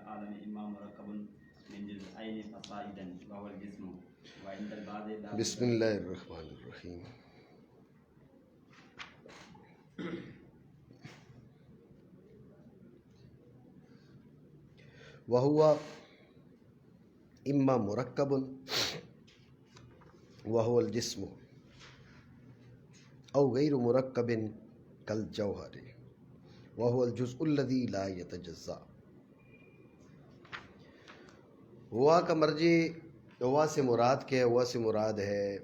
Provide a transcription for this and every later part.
العالم إما مركب من جزئين فصاعدا وهو الجسم وعند البعض بسم اللہ الرحمن الرحیم. وهو اما مرکب وهو الجسم او غیر مرکب کالجوہر وهو الجزء الذي لا يتجزأ. ہوا کا مرجع ہوا سے مراد کیا ہے؟ ہوا سے مراد ہے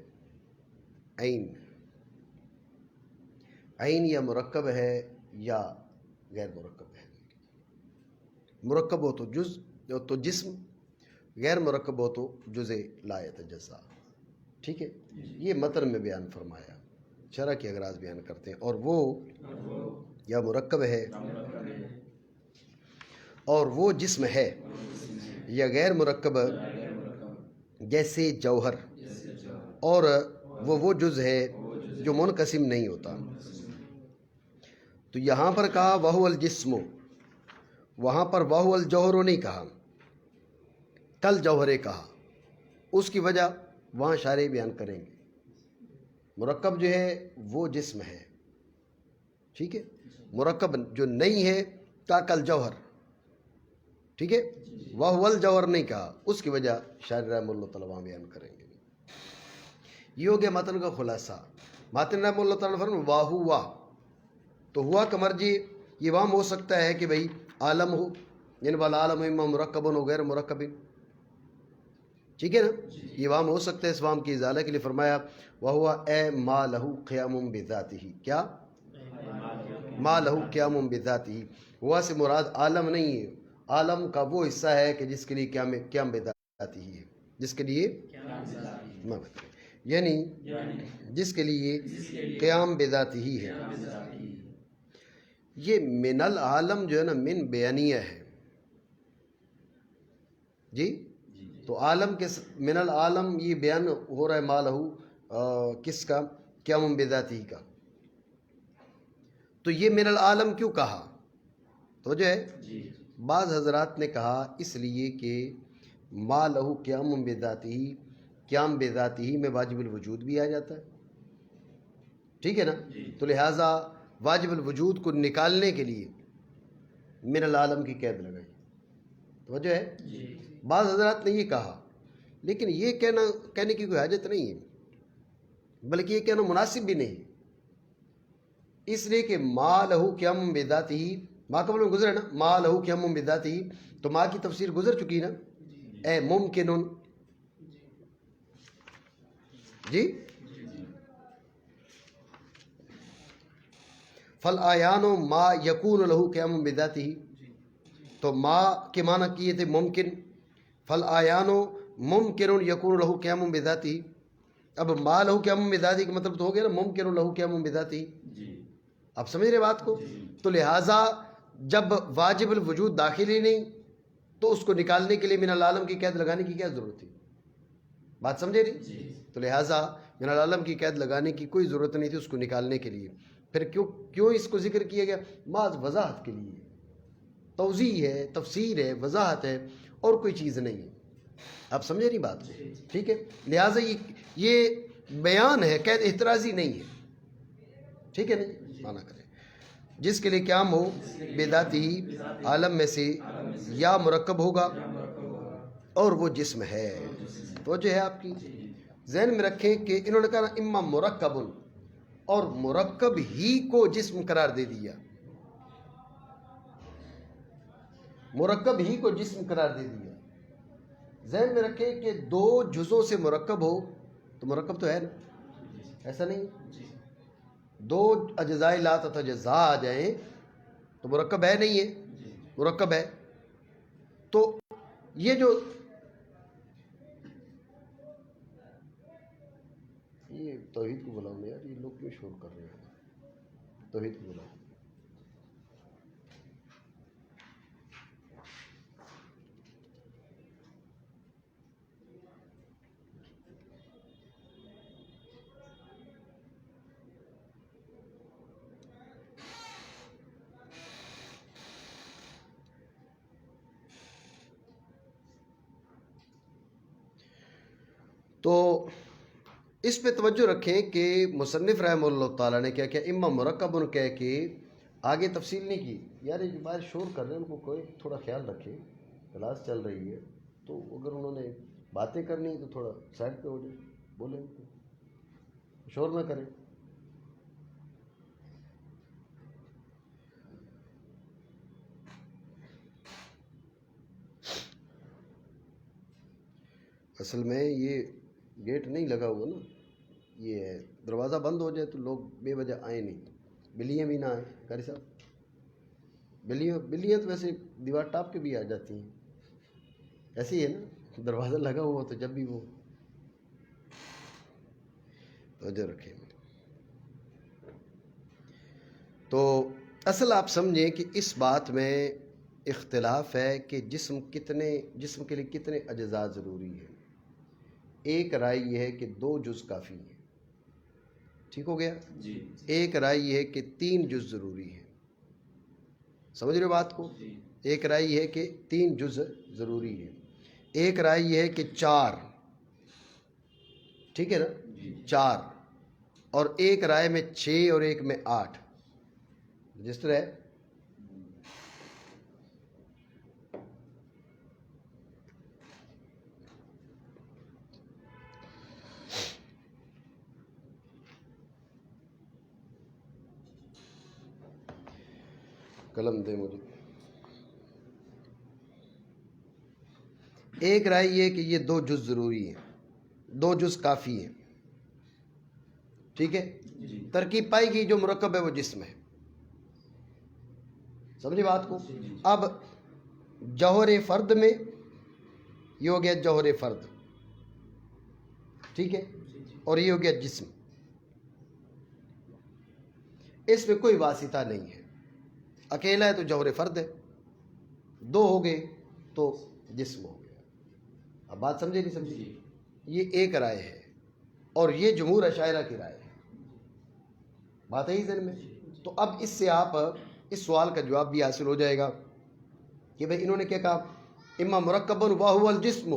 عین. عین یا مرکب ہے یا غیر مرکب ہے. مرکب ہو تو جز تو جسم، غیر مرکب ہو تو جزء لا یتجزا. ٹھیک ہے، یہ متن میں بیان فرمایا، شرح کے اغراض بیان کرتے ہیں. اور وہ یا مرکب ہے اور وہ جسم ہے یا غیر مرکب جیسے جوہر، اور وہ جز ہے جو منقسم نہیں ہوتا. تو یہاں پر کہا وہو الجسم، وہاں پر وہو الجوہر نہیں کہا، کل جوہرے کہا. اس کی وجہ وہاں شارح بیان کریں گے. مرکب جو ہے وہ جسم ہے، ٹھیک ہے. مرکب جو نہیں ہے کا کل جوہر، ٹھیک ہے. وہو الجوہر نہیں کہا، اس کی وجہ شارح رحمہ اللہ تعالیٰ وہاں بیان کریں گے. یہ ہو گیا متن کا خلاصہ. ماتن رحمہ اللہ تعالیٰ فرمایا واہوا، تو ہوا کا مرجع یہ وہاں ہو سکتا ہے کہ بھئی عالم ہو، یعنی والعالم اما مرکب و غیر مرکب. ٹھیک ہے نا، یہ وہاں ہو سکتا ہے. اس وہاں کی ازالہ کے لیے فرمایا وہوا اے ما لہو قیام بذاتہ. کیا؟ ما لہو قیام بذاتہ. ہوا سے مراد عالم نہیں ہے، عالم کا وہ حصہ ہے کہ جس کے لیے قیام بذاتہ ہے، جس کے لیے یعنی جس کے لیے قیام بذاتہ ہے. یہ من العالم جو ہے نا من بیانیہ ہے جی. تو عالم کے من العالم یہ بیان ہو رہا ہے ما لہو کس کا؟ قیام بذاتہ کا. تو یہ من العالم کیوں کہا؟ تو جو ہے بعض حضرات نے کہا اس لیے کہ ما لہو قیام بذاتہ، قیام بذاتہ میں واجب الوجود بھی آ جاتا ہے، ٹھیک ہے نا. تو لہٰذا واجب الوجود کو نکالنے کے لیے من العالم کی قید لگائی. توجہ ہے. بعض حضرات نے یہ کہا، لیکن یہ کہنے کی کوئی حاجت نہیں ہے، بلکہ یہ کہنا مناسب بھی نہیں، اس لیے کہ ما لہو قیام بذاتہ، ما قبل میں گزرا نا، ما لہو قیام بذاتہ، تو ما کی تفسیر گزر چکی نا. اے ممکن جی. فالآیان ما یکون لہو قیام بذاتہ، تو ما کے معنی کیے تھے ممکن. فالآیان ممکن یکون لہو قیام بذاتہ. اب ما لہو قیام بذاتہ کا مطلب تو ہو گیا نا ممکن لہو قیام بذاتہ. آپ سمجھ رہے بات کو؟ تو لہٰذا جب واجب الوجود داخل ہی نہیں تو اس کو نکالنے کے لیے من العالم کی قید لگانے کی کیا ضرورت تھی؟ بات سمجھے نہیں؟ تو لہٰذا من العالم کی قید لگانے کی کوئی ضرورت نہیں تھی اس کو نکالنے کے لیے. پھر کیوں اس کو ذکر کیا گیا؟ محض وضاحت کے لیے، توضیح ہے، تفسیر ہے، وضاحت ہے، اور کوئی چیز نہیں ہے. آپ سمجھے نہیں بات کو؟ ٹھیک ہے. لہٰذا یہ بیان ہے، قید احترازی نہیں ہے. ٹھیک ہے نا، مانا کریں جس کے لیے قیام ہو بذاتہ عالم میں سے یا مرکب ہوگا اور وہ جسم ہے. تو جو ہے آپ کی ذہن میں رکھیں کہ انہوں نے کہا اما مرکب، اور مرکب ہی کو جسم قرار دے دیا، مرکب ہی کو جسم قرار دے دیا. ذہن میں رکھیں کہ دو جزوں سے مرکب ہو تو مرکب تو ہے نا، ایسا نہیں؟ دو اجزاء لا تتجزا آ جائیں تو مرکب ہے نہیں ہے؟ مرکب ہے. تو یہ جو یہ توحید کو بلاؤ نا یار، یہ لوگ کیوں شور کر رہے ہیں؟ توحید کو بلاؤ. تو اس پہ توجہ رکھیں کہ مصنف رحمہ اللہ تعالیٰ نے کیا کیا، اما مرکب کہہ کے آگے تفصیل نہیں کی. یار یہ باہر شور کر رہے ہیں، ان کو کوئی تھوڑا خیال رکھے، کلاس چل رہی ہے، تو اگر انہوں نے باتیں کرنی ہیں تو تھوڑا سائڈ پہ ہو جائے، بولیں ان کو، شور نہ کریں. اصل میں یہ گیٹ نہیں لگا ہوا نا، یہ دروازہ بند ہو جائے تو لوگ بے وجہ آئیں نہیں، بلیاں بھی نہ آئیں. قاری صاحب بلیاں تو ویسے دیوار ٹاپ کے بھی آ جاتی ہیں، ایسے ہی ہے نا، دروازہ لگا ہوا تو جب بھی وہ توجہ رکھیں. تو اصل آپ سمجھیں کہ اس بات میں اختلاف ہے کہ جسم کے لیے کتنے اجزاء ضروری ہیں. ایک رائے یہ ہے کہ 2 جز کافی ہیں، ٹھیک ہو گیا. جی ایک رائے یہ ہے کہ 3 جز ضروری ہیں. سمجھ رہے ہو بات کو؟ ایک رائے یہ ہے کہ 3 جز ضروری ہے. ایک رائے یہ ہے کہ 4، ٹھیک ہے نا، 4. اور ایک رائے میں 6 اور ایک میں 8. جس طرح ہے قلم دے مجھے. ایک رائے یہ کہ یہ 2 جز ضروری ہیں، 2 جز کافی ہیں، ٹھیک ہے. ترکیب پائی گئی جو مرکب ہے وہ جسم ہے. سمجھے بات کو؟ اب جوہر فرد میں یہ ہو گیا جوہر فرد، ٹھیک ہے، اور یہ ہو گیا جسم. اس میں کوئی واسطہ نہیں ہے. اکیلا ہے تو جوہر فرد ہے، 2 ہو گئے تو جسم ہو گیا. اب بات سمجھے نہیں سمجھے؟ یہ ایک رائے ہے اور یہ جمہور اشاعرہ کی رائے ہے. بات ہے ہی ذہن میں. تو اب اس سے آپ اس سوال کا جواب بھی حاصل ہو جائے گا کہ بھئی انہوں نے کیا کہا، اما مرکب واہو الجسم.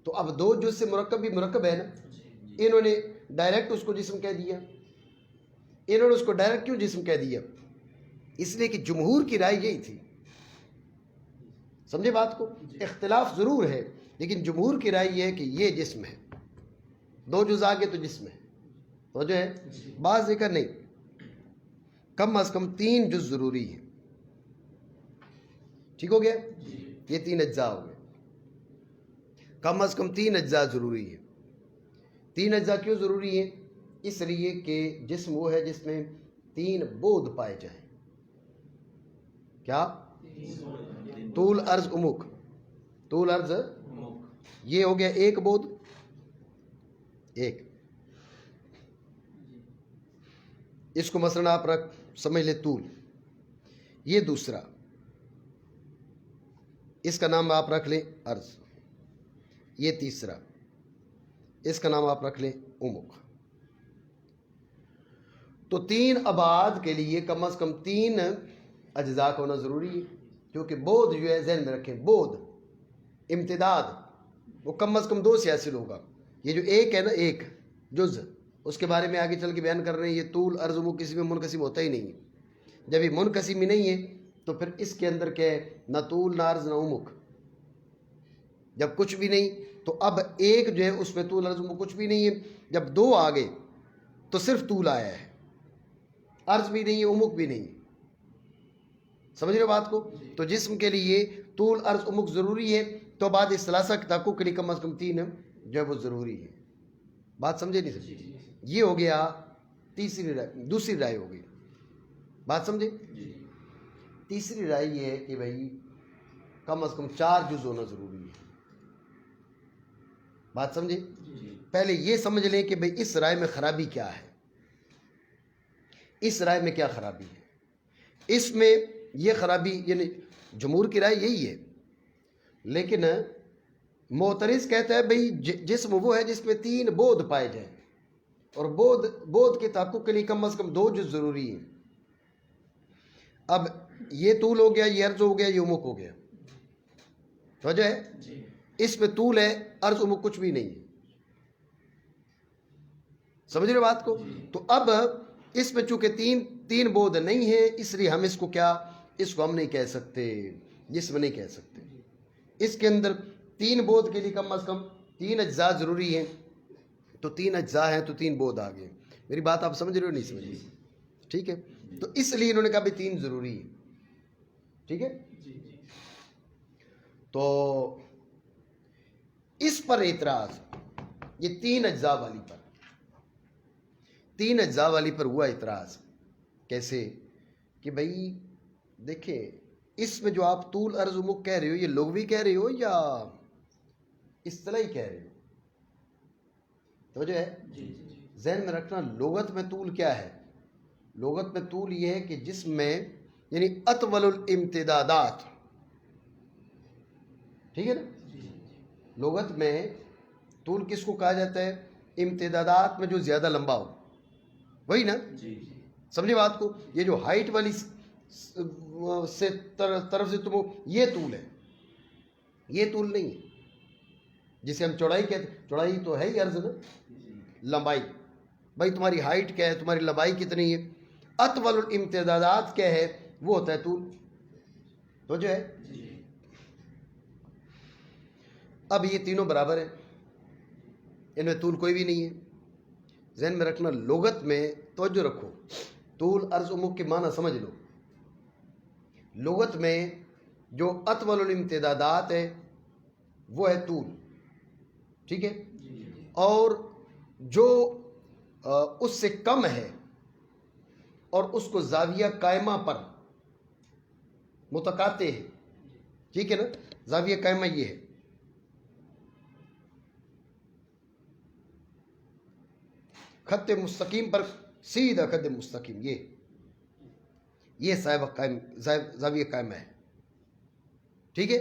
تو اب 2 جز سے مرکب بھی مرکب ہے نا. انہوں نے ڈائریکٹ اس کو جسم کہہ دیا. انہوں نے اس کو ڈائریکٹ کیوں جسم کہہ دیا؟ اس لیے کہ جمہور کی رائے یہی تھی. سمجھے بات کو؟ اختلاف ضرور ہے لیکن جمہور کی رائے یہ ہے کہ یہ جسم ہے. 2 جز آگے تو جسم ہے، تو جو ہے بعض ذکر نہیں، کم از کم 3 جز ضروری ہے. ٹھیک ہو گیا؟ یہ 3 اجزاء ہو گئے. کم از کم 3 اجزاء ضروری ہے. 3 اجزاء کیوں ضروری ہیں؟ اس لیے کہ جسم وہ ہے جس میں 3 بود پائے جائیں. کیا؟ طول، عرض، عمق. طول، عرض، یہ ہو گیا ایک بود، ایک. اس کو مثلا آپ سمجھ لیں طول، یہ دوسرا، اس کا نام آپ رکھ لیں عرض، یہ تیسرا، اس کا نام آپ رکھ لیں عمق. تو 3 ابعاد کے لیے کم از کم 3 اجزاء کا ہونا ضروری ہے. کیونکہ بود جو ہے ذہن میں رکھیں، بود امتداد وہ کم از کم 2 سے حاصل ہوگا. یہ جو ایک ہے نا، ایک جز، اس کے بارے میں آگے چل کے بیان کر رہے ہیں. یہ طول، عرض، عمق کسی میں منقسم ہوتا ہی نہیں ہے. جب یہ منقسم ہی نہیں ہے تو پھر اس کے اندر کیا ہے؟ نہ طول، نہ عرض، نہ عمق. جب کچھ بھی نہیں تو اب ایک جو ہے اس میں طول، عرض، عمق کچھ بھی نہیں ہے. جب 2 آ گئے تو صرف طول آیا ہے، عرض بھی نہیں ہے، عمق بھی نہیں ہے. سمجھ رہے ہو بات کو؟ تو جسم کے لیے طول، عرض، عمق ضروری ہے. تو بعد اس ثلاثہ کے تحقق کے لیے کم از کم 3 جو ہے وہ ضروری ہے. بات سمجھے نہیں سمجھے؟ یہ ہو گیا تیسری رائے، دوسری رائے ہو گئی. بات سمجھے؟ تیسری رائے یہ ہے کہ بھائی کم از کم 4 جز ہونا ضروری ہے. بات سمجھے؟ پہلے یہ سمجھ لیں کہ بھائی اس رائے میں خرابی کیا ہے. اس رائے میں کیا خرابی ہے؟ اس میں یہ خرابی، یعنی جمہور کی رائے یہی ہے لیکن معترض کہتا ہے بھئی جسم وہ ہے جس میں 3 بود پائے جائیں اور بود کے تحقق کے لیے کم از کم 2 جز ضروری ہیں. اب یہ طول ہو گیا، یہ عرض ہو گیا، یہ عمق ہو گیا. وجہ ہے اس میں طول ہے، عرض عمق کچھ بھی نہیں ہے. سمجھ رہے بات کو؟ تو اب اس میں چونکہ تین بود نہیں ہے، اس لیے ہم اس کو کیا، اس کو ہم نہیں کہہ سکتے، جسم نہیں کہہ سکتے. اس کے اندر 3 بود کے لیے کم از کم 3 اجزاء ضروری ہیں. تو 3 اجزاء ہیں تو 3 بود آ گئے. میری بات آپ سمجھ رہے ہو نہیں سمجھ رہے؟ ٹھیک ہے. تو اس لیے انہوں نے کہا بھی 3 ضروری ہے. ٹھیک ہے. تو اس پر اعتراض، یہ 3 اجزاء والی پر، 3 اجزاء والی پر ہوا اعتراض. کیسے کہ بھائی دیکھیں، اس میں جو آپ طول عرض عمق کہہ رہے ہو، یہ لغوی کہہ رہے ہو یا اصطلاحی کہہ رہے ہو؟ توجہ ہے؟ ذہن میں رکھنا، لغت میں طول کیا ہے؟ لغت میں طول یہ ہے کہ جس میں یعنی اطول الامتدادات. ٹھیک ہے نا؟ لغت میں طول کس کو کہا جاتا ہے؟ امتدادات میں جو زیادہ لمبا ہو، وہی نا؟ سمجھے بات کو؟ یہ جو ہائٹ والی سے طرف سے تم، یہ طول ہے، یہ طول نہیں ہے. جسے ہم چوڑائی کہتے ہیں، چوڑائی تو ہے ہی عرض نا. لمبائی، بھائی تمہاری ہائٹ کیا ہے، تمہاری لمبائی کتنی ہے. اطول الامتدادات کیا ہے؟ وہ ہوتا ہے طول. تو جو ہے اب یہ تینوں برابر ہیں، ان میں طول کوئی بھی نہیں ہے. ذہن میں رکھنا، لغت میں توجہ رکھو، طول عرض عمق کے معنی سمجھ لو. لغت میں جو اطول الامتدادات ہے وہ ہے طول. ٹھیک ہے. اور جو اس سے کم ہے اور اس کو زاویہ قائمہ پر متقاطع ہے. ٹھیک ہے نا؟ زاویہ قائمہ یہ ہے، خط مستقیم پر سیدھا خط مستقیم، یہ زاویہ قائمہ ہے. ٹھیک ہے.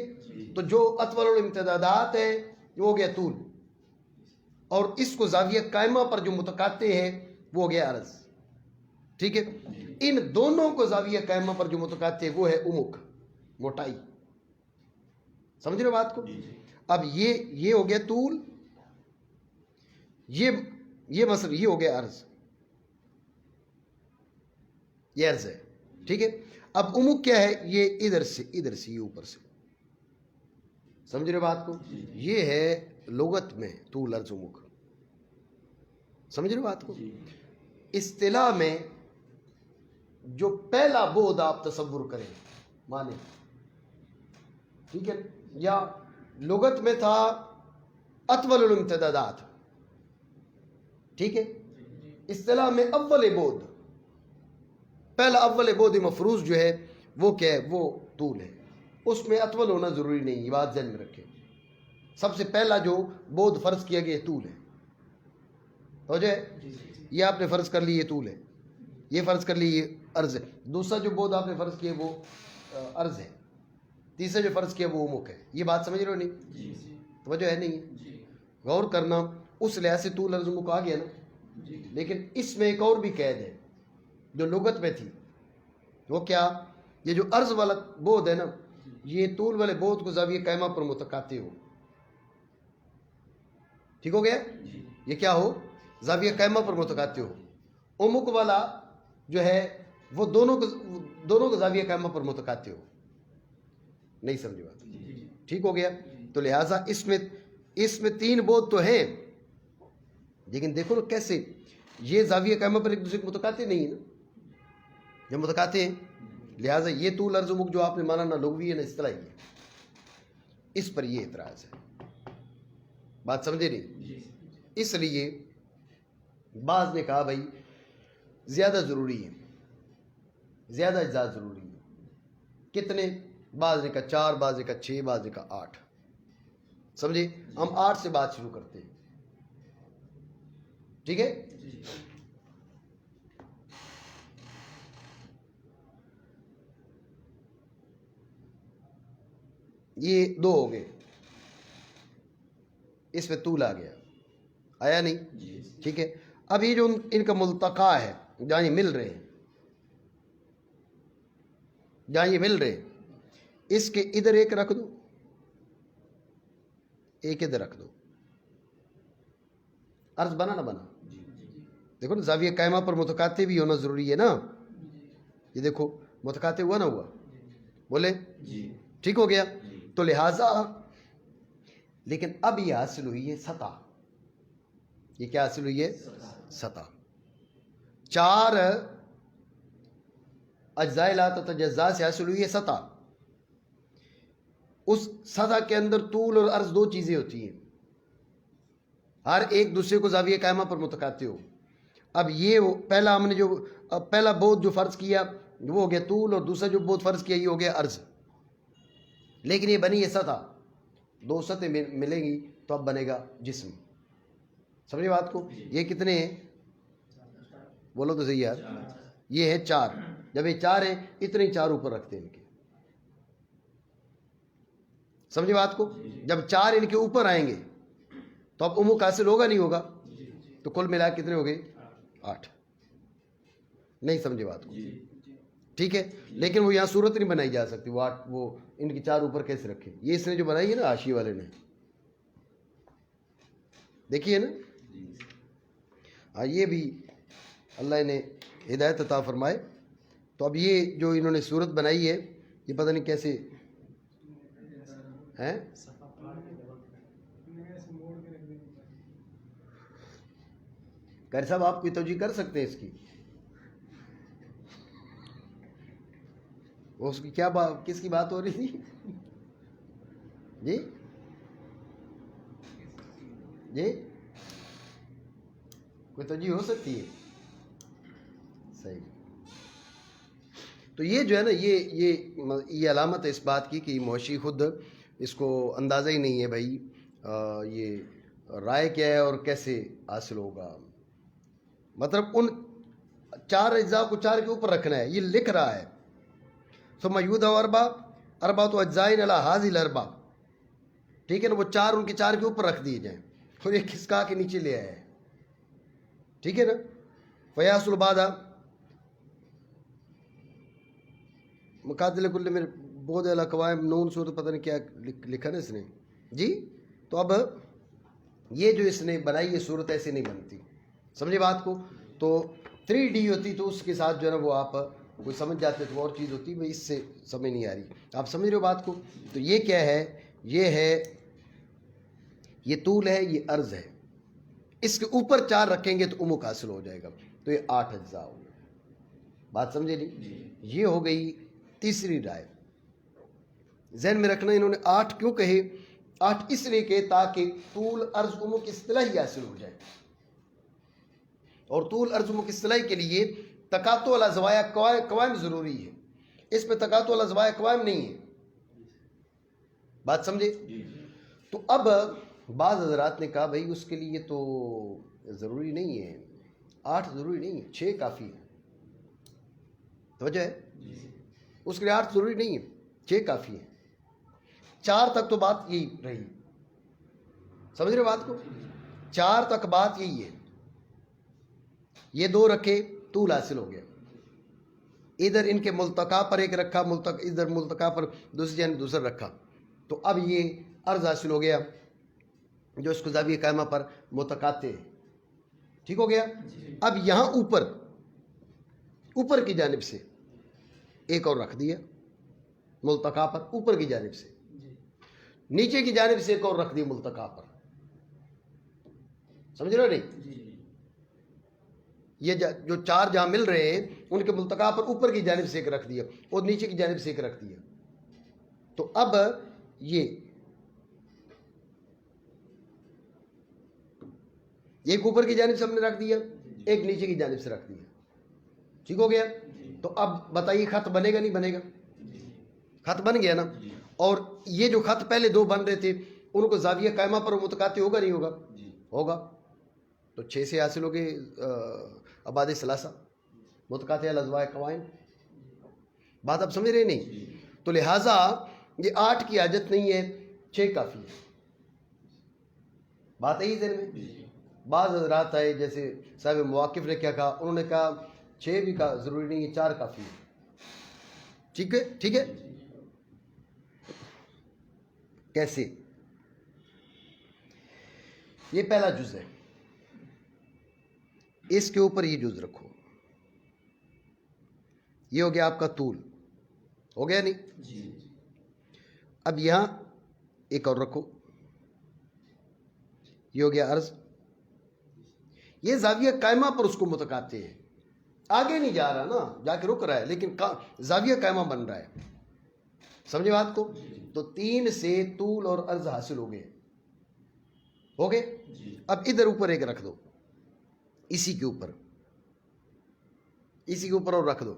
تو جو اطول الامتدادات ہے وہ ہو گیا طول، اور اس کو زاویہ قائمہ پر جو متقاطع ہے وہ ہو گیا عرض. ٹھیک ہے. ان دونوں کو زاویہ قائمہ پر جو متقاطع ہے وہ ہے عمق، موٹائی. سمجھ رہے بات کو؟ اب یہ ہو گیا طول، یہ مثلا یہ ہو گیا عرض، یہ عرض ہے. ٹھیک ہے. اب عمق کیا ہے؟ یہ ادھر سے یہ اوپر سے. سمجھ رہے بات کو؟ یہ ہے لغت میں طول عرض عمق. سمجھ رہے بات کو؟ اصطلاح میں جو پہلا بعد آپ تصور کریں مانے، ٹھیک ہے، یا لغت میں تھا اطول الامتدادات. ٹھیک ہے. اصطلاح میں اول بعد، پہلا اول بعد مفروض جو ہے وہ کیا ہے؟ وہ طول ہے. اس میں اطول ہونا ضروری نہیں، یہ بات ذہن میں رکھیں. سب سے پہلا جو بعد فرض کیا گیا طول ہے. ہو جائے، یہ آپ نے فرض کر لی یہ طول ہے، یہ فرض کر لی یہ عرض ہے. دوسرا جو بعد آپ نے فرض کیا وہ عرض ہے. تیسرا جو فرض کیا وہ عمق ہے. یہ بات سمجھ رہے ہو نہیں؟ توجہ ہے نہیں؟ غور کرنا. اس لحاظ سے طول عرض عمق آ گیا نا. لیکن اس میں ایک اور بھی قید ہے جو لغت میں تھی. وہ کیا؟ یہ جو عرض والا بعد ہے نا، یہ طول والے بعد کو زاویہ قائمہ پر متقاطع ہو. ٹھیک ہو گیا؟ یہ کیا ہو؟ زاویہ قائمہ پر متقاطع ہو. عمق والا جو ہے وہ دونوں کو زاویہ قائمہ پر متقاطع ہو. نہیں سمجھے بات؟ ٹھیک ہو گیا. تو لہٰذا اس میں 3 بعد تو ہیں، لیکن دیکھو نا کیسے یہ زاویہ قائمہ پر ایک دوسرے کو متقاطع نہیں ہے نا. جب متقاطع ہیں، لہٰذا یہ طول عرض عمق جو آپ نے مانا نہ لغوی ہے نہ اصطلاحی ہے. اس پر یہ اعتراض ہے. بات سمجھے نہیں؟ اس لیے بعض نے کہا بھائی زیادہ ضروری ہے، زیادہ اجزاء ضروری ہے. کتنے؟ بعض نے کہا 4، بعض نے کہا 6، بعض نے کہا 8. سمجھے؟ ہم 8 سے بات شروع کرتے ہیں. ٹھیک ہے. یہ 2 ہو گئے، اس میں طول آ گیا، آیا نہیں؟ ٹھیک ہے. اب یہ جو ان کا ملتقا ہے، جہاں یہ مل رہے ہیں، جہاں یہ مل رہے ہیں، اس کے ادھر ایک رکھ دو، ایک ادھر رکھ دو. عرض بنا نہ بنا؟ جی دیکھو نا زاویہ قائمہ پر متقاطع بھی ہونا ضروری ہے نا. یہ دیکھو متقاطع ہوا نہ ہوا؟ بولے جی ٹھیک ہو گیا. جی تو لہٰذا لیکن اب یہ حاصل ہوئی ہے سطح. یہ کیا حاصل ہوئی ہے؟ سطح. 4 اجزاء لا تتجزا سے حاصل ہوئی ہے سطح. اس سطح کے اندر طول اور عرض 2 چیزیں ہوتی ہیں، ہر ایک دوسرے کو زاویہ قائمہ پر متقاطع ہو. اب یہ پہلا ہم نے جو پہلا بعد جو فرض کیا وہ ہو گیا طول، اور دوسرا جو بعد فرض کیا یہ ہو گیا عرض. لیکن یہ بنی ہے سطح. 2 سطح ملیں گی تو اب بنے گا جسم. سمجھے بات کو؟ یہ کتنے ہیں؟ بولو تو صحیح یار. یہ ہے 4. جب یہ 4 ہیں اتنے 4 اوپر رکھتے ہیں ان کے. سمجھے بات کو؟ جب 4 ان کے اوپر آئیں گے تو اب عمق حاصل ہوگا نہیں ہوگا؟ تو کل ملا کتنے ہو گئے؟ 8. نہیں سمجھے بات کو؟ ٹھیک ہے. لیکن وہ یہاں صورت نہیں بنائی جا سکتی. وہ ان کی 4 اوپر کیسے رکھے؟ یہ اس نے جو بنائی ہے نا حاشیے والے نے، دیکھیے نا. ہاں یہ بھی اللہ نے ہدایت عطا فرمائے. تو اب یہ جو انہوں نے صورت بنائی ہے یہ پتہ نہیں کیسے ہیں. قاری صاحب آپ کوئی توجہ کر سکتے ہیں اس کی؟ اس کی کیا کس کی بات ہو رہی تھی؟ جی جی کوئی توجہ ہو سکتی ہے؟ صحیح. تو یہ جو ہے نا یہ علامت ہے اس بات کی کہ موشی خود اس کو اندازہ ہی نہیں ہے بھائی یہ رائے کیا ہے اور کیسے حاصل ہوگا. مطلب ان 4 اجزاء کو 4 کے اوپر رکھنا ہے. یہ لکھ رہا ہے ثم یودع اربعۃ اجزاء علی هذه الاربع. ٹھیک ہے نا. وہ 4 ان کے 4 کے اوپر رکھ دیے جائیں اور ایک کھسکا کے نیچے لے آیا ہے. ٹھیک ہے نا. فیاصل بعد مقاتل کل میں بہت القوائم نون صورت پتہ نہیں کیا لکھا نا اس نے. جی تو اب یہ جو اس نے بنائی یہ صورت ایسے نہیں بنتی. سمجھے بات کو؟ تو 3D ہوتی تو اس کے ساتھ جو ہے نا وہ آپ کوئی سمجھ جاتے تو اور چیز ہوتی. بھائی اس سے سمجھ نہیں آ رہی. آپ سمجھ رہے ہو بات کو؟ تو یہ کیا ہے؟ یہ طول ہے، یہ عرض ہے. اس کے اوپر 4 رکھیں گے تو عمق حاصل ہو جائے گا. تو یہ 8 اجزاء ہو گئے. بات سمجھے نہیں؟ یہ ہو گئی تیسری رائے. ذہن میں رکھنا انہوں نے 8 کیوں کہے؟ 8 اس لیے کہ تاکہ طول عرض عمق اصطلاحی حاصل ہو جائے. اور طول عرض عمق اصطلاحی کے لیے تقاطع علی زوایا قوائم ضروری ہے. اس پہ تقاطع علی زوایا قوائم نہیں ہے. بات سمجھے؟ تو اب بعض حضرات نے کہا بھائی اس کے لیے تو ضروری نہیں ہے 8 ضروری نہیں ہے 6 کافی ہے. توجہ ہے؟ اس کے لیے 8 ضروری نہیں ہے 6 کافی ہے. 4 تک تو بات یہی رہی. سمجھ رہے بات کو؟ 4 تک بات یہی ہے. یہ 2 رکھے طول حاصل ہو گیا. ادھر ان کے ملتقا پر ایک رکھا، ادھر ملتقا پر دوسری جانب دوسرا رکھا. تو اب یہ عرض حاصل ہو گیا جو اس کو زاویہ قائمہ پر متقاطع ہے. ٹھیک ہو گیا. اب یہاں اوپر کی جانب سے ایک اور رکھ دیا ملتقا پر اوپر کی جانب سے. نیچے کی جانب سے ایک اور رکھ دیا ملتقا پر. سمجھ رہے نہیں؟ یہ جو 4 جہاں مل رہے ہیں ان کے ملتقا پر اوپر کی جانب سے ایک رکھ دیا اور نیچے کی جانب سے ایک رکھ دیا. تو اب یہ ایک اوپر کی جانب سے ہم نے رکھ دیا، ایک نیچے کی جانب سے رکھ دیا. ٹھیک ہو گیا. تو اب بتائیے خط بنے گا نہیں بنے گا؟ خط بن گیا نا. اور یہ جو خط پہلے 2 بن رہے تھے ان کو زاویہ قائمہ پر متقاطع ہوگا نہیں ہوگا؟ ہوگا. تو 6 سے حاصل ہو گئے ابعاد ثلاثہ متقاطع علی زوایا قوائم. بات اب سمجھ رہے نہیں؟ تو لہٰذا یہ 8 کی حاجت نہیں ہے 6 کافی ہے. بات ہے ذہن میں. بعض حضرات آئے جیسے صاحب مواقف نے کیا کہا، انہوں نے کہا 6 بھی کا ضروری نہیں ہے 4 کافی ہے. ٹھیک ہے ٹھیک ہے. کیسے؟ یہ پہلا جز ہے، اس کے اوپر یہ جز رکھو، یہ ہو گیا آپ کا طول، ہو گیا نہیں؟ جی اب یہاں ایک اور رکھو، یہ ہو گیا عرض، یہ زاویہ قائمہ پر اس کو متقاطع ہے، آگے نہیں جا رہا نا، جا کے رک رہا ہے لیکن زاویہ قائمہ بن رہا ہے، سمجھے بات کو؟ تو 3 سے طول اور عرض حاصل ہو گئے، ہو گئے؟ جی اب ادھر اوپر ایک رکھ دو، اسی کے اوپر اور رکھ دو،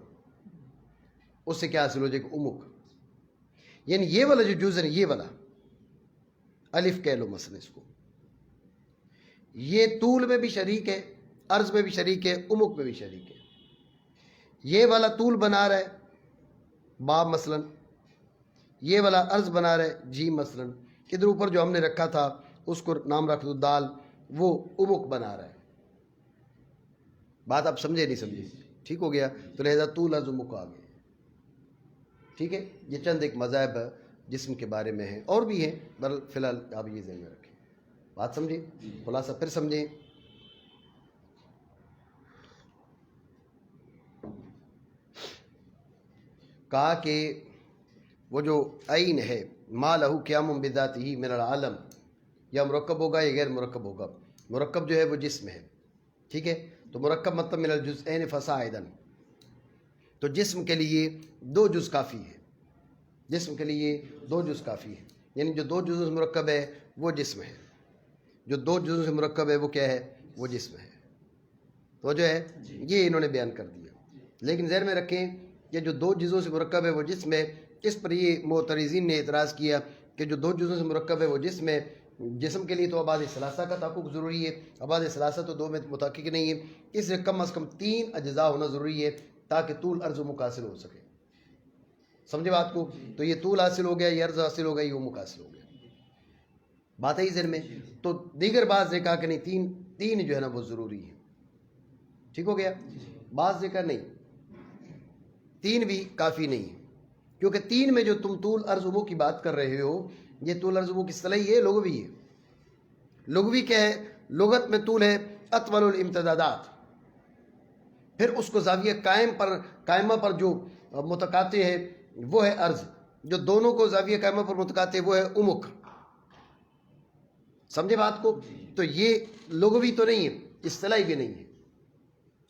اس سے کیا حاصل ہو جائے گا؟ عمق، یعنی یہ والا جو جز ہے، یہ والا الف کہہ لو مثلا اس کو، یہ طول میں بھی شریک ہے، عرض میں بھی شریک ہے، عمق میں بھی شریک ہے، یہ والا طول بنا رہا ہے با مثلا، یہ والا عرض بنا رہا ہے جی مثلا، ادھر اوپر جو ہم نے رکھا تھا اس کو نام رکھ دو دال، وہ عمق بنا رہا ہے، بات آپ سمجھے نہیں سمجھے؟ ٹھیک ہو گیا؟ تو لہذا طول عرض عمق آ گئے، ٹھیک ہے؟ یہ چند ایک مذاہب جسم کے بارے میں ہیں، اور بھی ہیں، فی الحال آپ یہ ذہن میں رکھیں، بات سمجھیں؟ خلاصہ پھر سمجھیں، کہا کہ وہ جو عین ہے ما لہو قیام بذاتہ من العالم، یا مرکب ہوگا یا غیر مرکب ہوگا، مرکب جو ہے وہ جسم ہے، ٹھیک ہے؟ تو مرکب مطلب من الجزئین فصاعدا، تو جسم کے لیے 2 جز کافی ہے، جسم کے لیے 2 جز کافی ہے، یعنی جو 2 جزوں سے مرکب ہے وہ جسم ہے، جو 2 جزوں سے مرکب ہے وہ کیا ہے؟ وہ جسم ہے، تو جو ہے یہ انہوں نے بیان کر دیا، لیکن ذہن میں رکھیں کہ جو 2 جزوں سے مرکب ہے وہ جسم ہے، اس پر یہ معترضین نے اعتراض کیا کہ جو 2 جزوں سے مرکب ہے وہ جسم ہے، جسم کے لیے تو ابعاد ثلاثہ کا تحقق ضروری ہے، ابعاد ثلاثہ تو 2 میں متحقق نہیں ہے، اس لیے کم از کم 3 اجزاء ہونا ضروری ہے تاکہ طول عرض عمق حاصل ہو سکے، سمجھے بات کو؟ تو یہ طول حاصل ہو گیا، یہ عرض حاصل ہو گیا، یہ عمق حاصل ہو گیا، بات ہے ہی ذہن میں؟ تو دیگر بعض نے کہا کہ نہیں، تین جو ہے نا وہ ضروری ہے، ٹھیک ہو گیا؟ بعض نے کہا نہیں، 3 بھی کافی نہیں ہے، کیونکہ 3 میں جو تم طول عرض عمق کی بات کر رہے ہو، یہ طول عرض عمق اصطلاحی ہے، لغوی ہے، لغوی کیا ہے؟ لغت میں طول ہے اطول الامتدادات، پھر اس کو زاویہ قائمہ پر جو متقاطع ہے وہ ہے عرض، جو دونوں کو زاویہ قائمہ پر متقاطع ہے وہ ہے عمق، سمجھے بات کو؟ تو یہ لغوی تو نہیں ہے، اصطلاحی بھی نہیں ہے،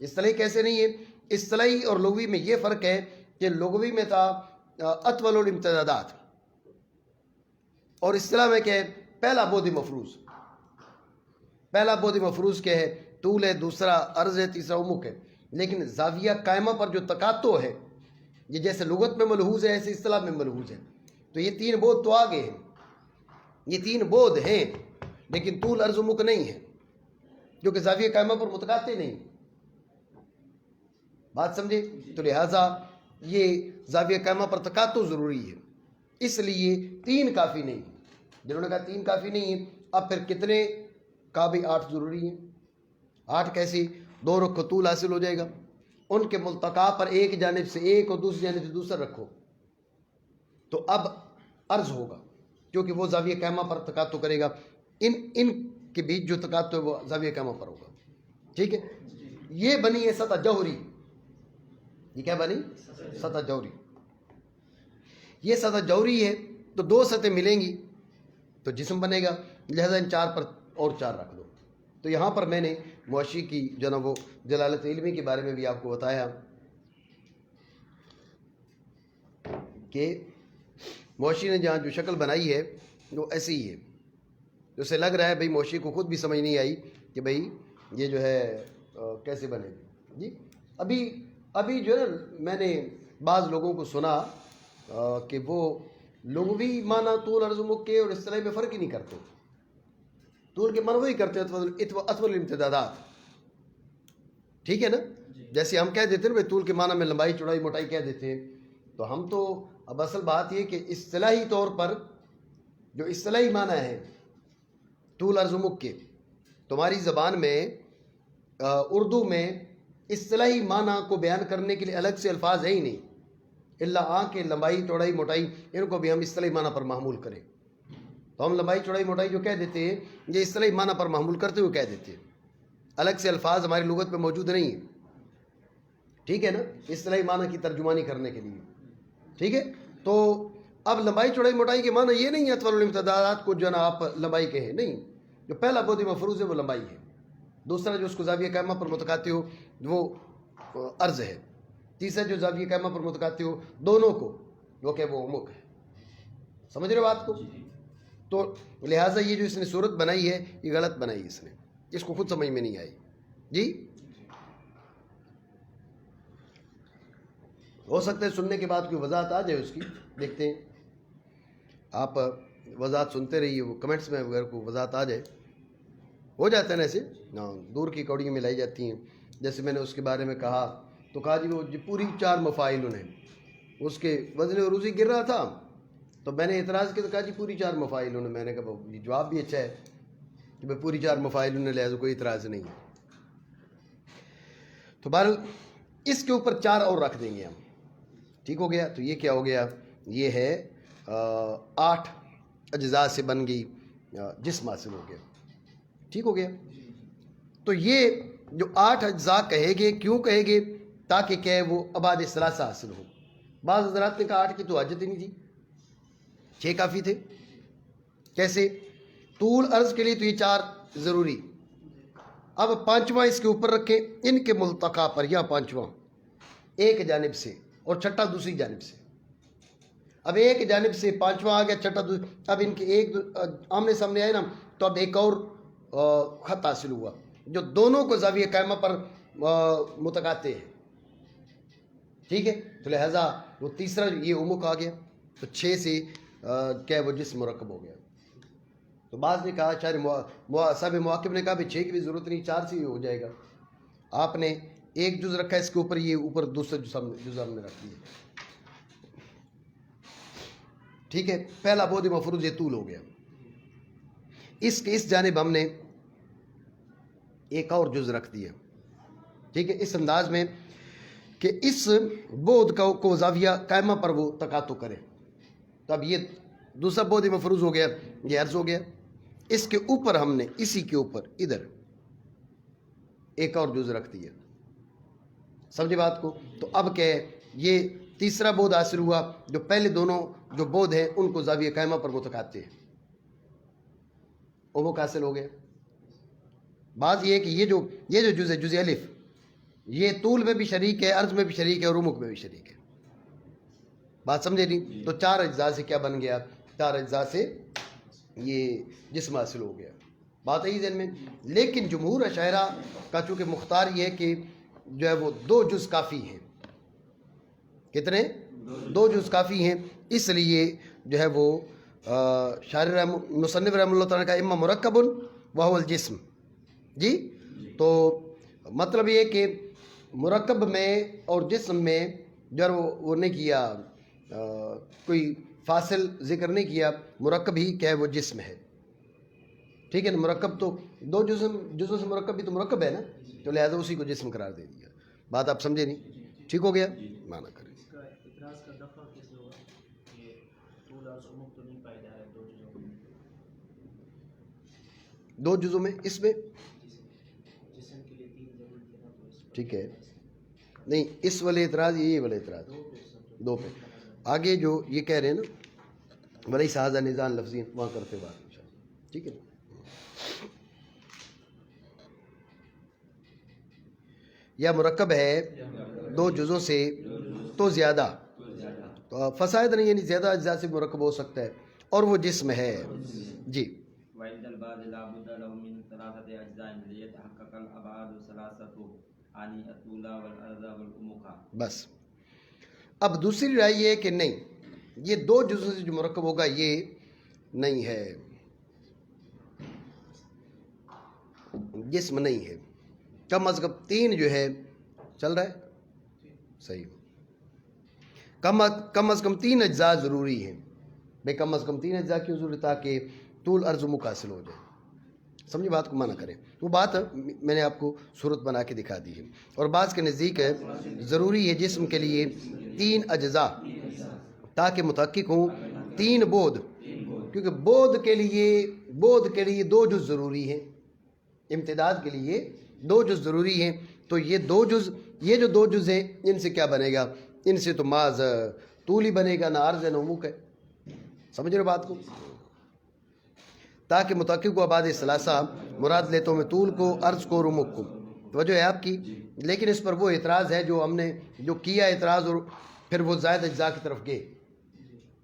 اصطلاحی کیسے نہیں ہے؟ اصطلاحی اور لغوی میں یہ فرق ہے کہ لغوی میں تھا اطول الامتدادات، اور اصطلاح میں کیا ہے؟ پہلا بعد مفروض، پہلا بعد مفروض کیا ہے؟ طول ہے، دوسرا عرض ہے، تیسرا عمق ہے، لیکن زاویہ قائمہ پر جو تقاطع ہے، یہ جیسے لغت میں ملحوظ ہے ایسے اصطلاح میں ملحوظ ہے، تو یہ 3 بعد تو آگے ہیں، یہ 3 بعد ہیں، لیکن طول عرض عمق نہیں ہے، کیونکہ زاویہ قائمہ پر متقاطع نہیں، بات سمجھے؟ تو لہٰذا یہ زاویہ قائمہ پر تقاطع ضروری ہے، اس لیے 3 کافی نہیں، جنہوں نے کہا 3 کافی نہیں ہے، اب پھر کتنے کا بھی 8 ضروری ہیں، 8 کیسی؟ 2 رکھو طول حاصل ہو جائے گا، ان کے ملتقا پر ایک جانب سے ایک اور دوسری جانب سے دوسرا رکھو، تو اب عرض ہوگا، کیونکہ وہ زاویہ قائمہ پر تقاطع کرے گا، ان کے بیچ جو تقاطع ہے وہ زاویہ قائمہ پر ہوگا، ٹھیک ہے؟ یہ بنی ہے سطح جوہری، یہ کیا بنی؟ سطح جوہری، یہ سطح جوہری ہے، تو 2 سطح ملیں گی تو جسم بنے گا، لہذا ان 4 پر اور 4 رکھ دو، تو یہاں پر میں نے مواشی کی جو نا وہ جلالت علمی کے بارے میں بھی آپ کو بتایا کہ مواشی نے جہاں جو شکل بنائی ہے وہ ایسی ہی ہے، اسے لگ رہا ہے بھئی مواشی کو خود بھی سمجھ نہیں آئی کہ بھئی یہ جو ہے کیسے بنے گی، جی ابھی جو ہے نا میں نے بعض لوگوں کو سنا کہ وہ لغوی معنی طول عرض عمق کے اور اصطلاحی میں فرق ہی نہیں کرتے، طول کے معنی وہی کرتے ہیں اطول الامتدادات، ٹھیک ہے نا؟ جیسے ہم کہہ دیتے ہیں نا طول کے معنی میں لمبائی چوڑائی موٹائی کہہ دیتے ہیں، تو ہم تو اب اصل بات یہ کہ اصطلاحی طور پر جو اصطلاحی معنی ہے طول عرض عمق کے، تمہاری زبان میں اردو میں اصطلاحی معنی کو بیان کرنے کے لیے الگ سے الفاظ ہے ہی نہیں، الا آنکھ، لمبائی چوڑائی موٹائی، ان کو بھی ہم اصطلاحی معنی پر محمول کریں، تو ہم لمبائی چوڑائی موٹائی جو کہہ دیتے ہیں یہ اصطلاحی معنی پر محمول کرتے ہوئے کہہ دیتے ہیں، الگ سے الفاظ ہماری لغت میں موجود نہیں ہیں، ٹھیک ہے نا، اصطلاحی معنی کی ترجمانی کرنے کے لیے، ٹھیک ہے۔ تو اب لمبائی چوڑائی موٹائی کے معنی یہ نہیں ہے اطول الامتدادات کو جو ہے نا آپ لمبائی کہیں، نہیں، جو پہلا بعد مفروض ہے وہ لمبائی ہے، دوسرا جو اس کو زاویہ قائمہ پر متقاطع ہو وہ عرض ہے، تیسرا جو زاویہ قائمہ پر متقاطع ہو دونوں کو وہ کہ وہ عمق ہے، سمجھ رہے ہو بات کو؟ تو لہٰذا یہ جو اس نے صورت بنائی ہے یہ غلط بنائی اس نے، اس کو خود سمجھ میں نہیں آئی جی۔ ہو سکتا ہے سننے کے بعد کوئی وضاحت آ جائے اس کی، دیکھتے ہیں، آپ وضاحت سنتے رہیے، وہ کمنٹس میں اگر کوئی وضاحت آ جائے، ہو جاتا ہے نا ایسے، دور کی کوڑیاں ملائی جاتی ہیں، جیسے میں نے اس کے بارے میں کہا تو کہا جی وہ پوری 4 مفاعل انہیں، اس کے وزن عروضی گر رہا تھا تو میں نے اعتراض کیا تو کہا جی پوری 4 مفاعل انہیں، میں نے کہا یہ جواب بھی اچھا ہے کہ بھائی پوری 4 مفاعل انہیں، لہٰذا کوئی اعتراض نہیں ہے۔ تو بہرحال اس کے اوپر 4 اور رکھ دیں گے ہم، ٹھیک ہو گیا؟ تو یہ کیا ہو گیا؟ یہ ہے 8 اجزاء سے بن گئی جسم حاصل ہو گیا، ٹھیک ہو گیا؟ تو یہ جو 8 اجزاء کہے گے، کیوں کہے گے؟ تاکہ کہ وہ ابعاد ثلاثہ حاصل ہو۔ بعض حضرات نے کہا 8 کی تو حاجت ہی نہیں تھی، 6 کافی تھے۔ کیسے؟ طول عرض کے لیے تو یہ 4 ضروری، اب 5واں اس کے اوپر رکھیں ان کے ملتقا پر، یا 5واں ایک جانب سے اور چھٹا دوسری جانب سے، اب ایک جانب سے 5واں آ گیا، چھٹا دوسری، اب ان کے ایک آمنے سامنے آئے نا تو اب ایک اور خط حاصل ہوا جو دونوں کو زاویہ قائمہ پر متقاطع ہے، ٹھیک ہے؟ تو لہٰذا وہ تیسرا یہ عمق آ گیا، تو 6 سے کیا وہ جسم مرکب ہو گیا۔ تو بعض نے کہا، شاید صاحب مواقب نے کہا بھی 6 کی بھی ضرورت نہیں، 4 سے ہی ہو جائے گا، آپ نے ایک جز رکھا اس کے اوپر، یہ اوپر دوسرا جز ہم نے رکھ دیا، ٹھیک ہے؟ پہلا بعد مفروض یہ طول ہو گیا، اس کے اس جانب ہم نے ایک اور جز رکھ دیا، ٹھیک ہے؟ اس انداز میں کہ اس بعد کو زاویہ قائمہ پر وہ تقاطع کرے، تو اب یہ دوسرا بعد مفروض ہو گیا، یہ عرض ہو گیا۔ اس کے اوپر ہم نے اسی کے اوپر ادھر ایک اور جز رکھ دیا، سمجھے بات کو؟ تو اب کہ یہ تیسرا بعد حاصل ہوا جو پہلے دونوں جو بعد ہیں ان کو زاویہ قائمہ پر متقاطع ہے، عمق حاصل ہو گیا۔ بعض یہ ہے کہ یہ جو جز ہے، جز الف، یہ طول میں بھی شریک ہے، عرض میں بھی شریک ہے اور عمق میں بھی شریک ہے، بات سمجھے نہیں؟ تو 4 اجزاء سے کیا بن گیا؟ 4 اجزاء سے یہ جسم حاصل ہو گیا، بات ہے ذہن میں۔ لیکن جمہور اشاعرہ کا چونکہ مختار یہ ہے کہ جو ہے وہ 2 جز کافی ہیں، کتنے؟ 2 جز کافی ہیں، اس لیے جو ہے وہ شارح مصنف رحمہ اللہ تعالیٰ کا اما مرکب وہو الجسم، جی، تو مطلب یہ کہ مرکب میں اور جسم میں جو ہے وہ نہیں کیا، کوئی فاصل ذکر نہیں کیا، مرکب ہی کیا ہے وہ جسم ہے، ٹھیک ہے نا؟ مرکب تو 2 جزوں سے مرکب بھی تو مرکب ہے نا، تو لہذا اسی کو جسم قرار دے دیا، بات آپ سمجھے نہیں؟ ٹھیک ہو گیا؟ معنی کریں۔ اس کا اعتراض کا دفعہ کیسے ہوگا کہ طول اور عمق تو نہیں پائے جا رہے 2 جزوں میں، 2 جزوں میں، اس میں جسم کے لیے 3 ضروری تھے نا، تو اس پر ٹھیک ہے، نہیں اس والے اعتراض، یہ والے اعتراض 2 پہ آگے جو یہ کہہ رہے ہیں نا بھائی سہازہ نظام لفظی وہاں کرتے بات انشاءاللہ، ٹھیک ہے نا؟ یا مرکب ہے 2 جزوں سے تو زیادہ، تو فسائد نہیں، یعنی زیادہ اجزاء سے مرکب ہو سکتا ہے اور وہ جسم ہے، جی۔ وعند البعض لا بد له من 3 اجزاء ليتحقق الابعاد الثلاثه عن الطول والعرض والعمق۔ بس اب دوسری رائے یہ ہے کہ نہیں، یہ 2 جزوں سے جو مرکب ہوگا یہ نہیں ہے، جسم نہیں ہے، کم از کم 3 جو ہے چل رہا ہے صحیح، کم از کم 3 اجزاء ضروری ہیں، بھائی کم از کم 3 اجزاء کیوں ضروری؟ تاکہ طول عرض عمق حاصل ہو جائے، سمجھے بات کو؟ معنی کریں، وہ بات میں نے آپ کو صورت بنا کے دکھا دی ہے۔ اور بعض کے نزدیک ہے ضروری ہے جسم کے لیے 3 اجزاء تاکہ متحقق ہوں 3 بعد، کیونکہ بود کے لیے دو جز ضروری ہیں، امتداد کے لیے دو جز ضروری ہیں. تو یہ جو دو جز ہیں ان سے کیا بنے گا؟ ان سے تو محض طول ہی بنے گا، نہ عرض ہے نہ عمق ہے. سمجھ رہے بات کو؟ تاکہ متحقق کو ابعاد ثلاثہ مراد لیتا ہوں میں طول کو، عرض کو اور عمق کو. توجہ ہے آپ کی؟ لیکن اس پر وہ اعتراض ہے جو ہم نے کیا اعتراض، اور پھر وہ زائد اجزاء کی طرف گئے.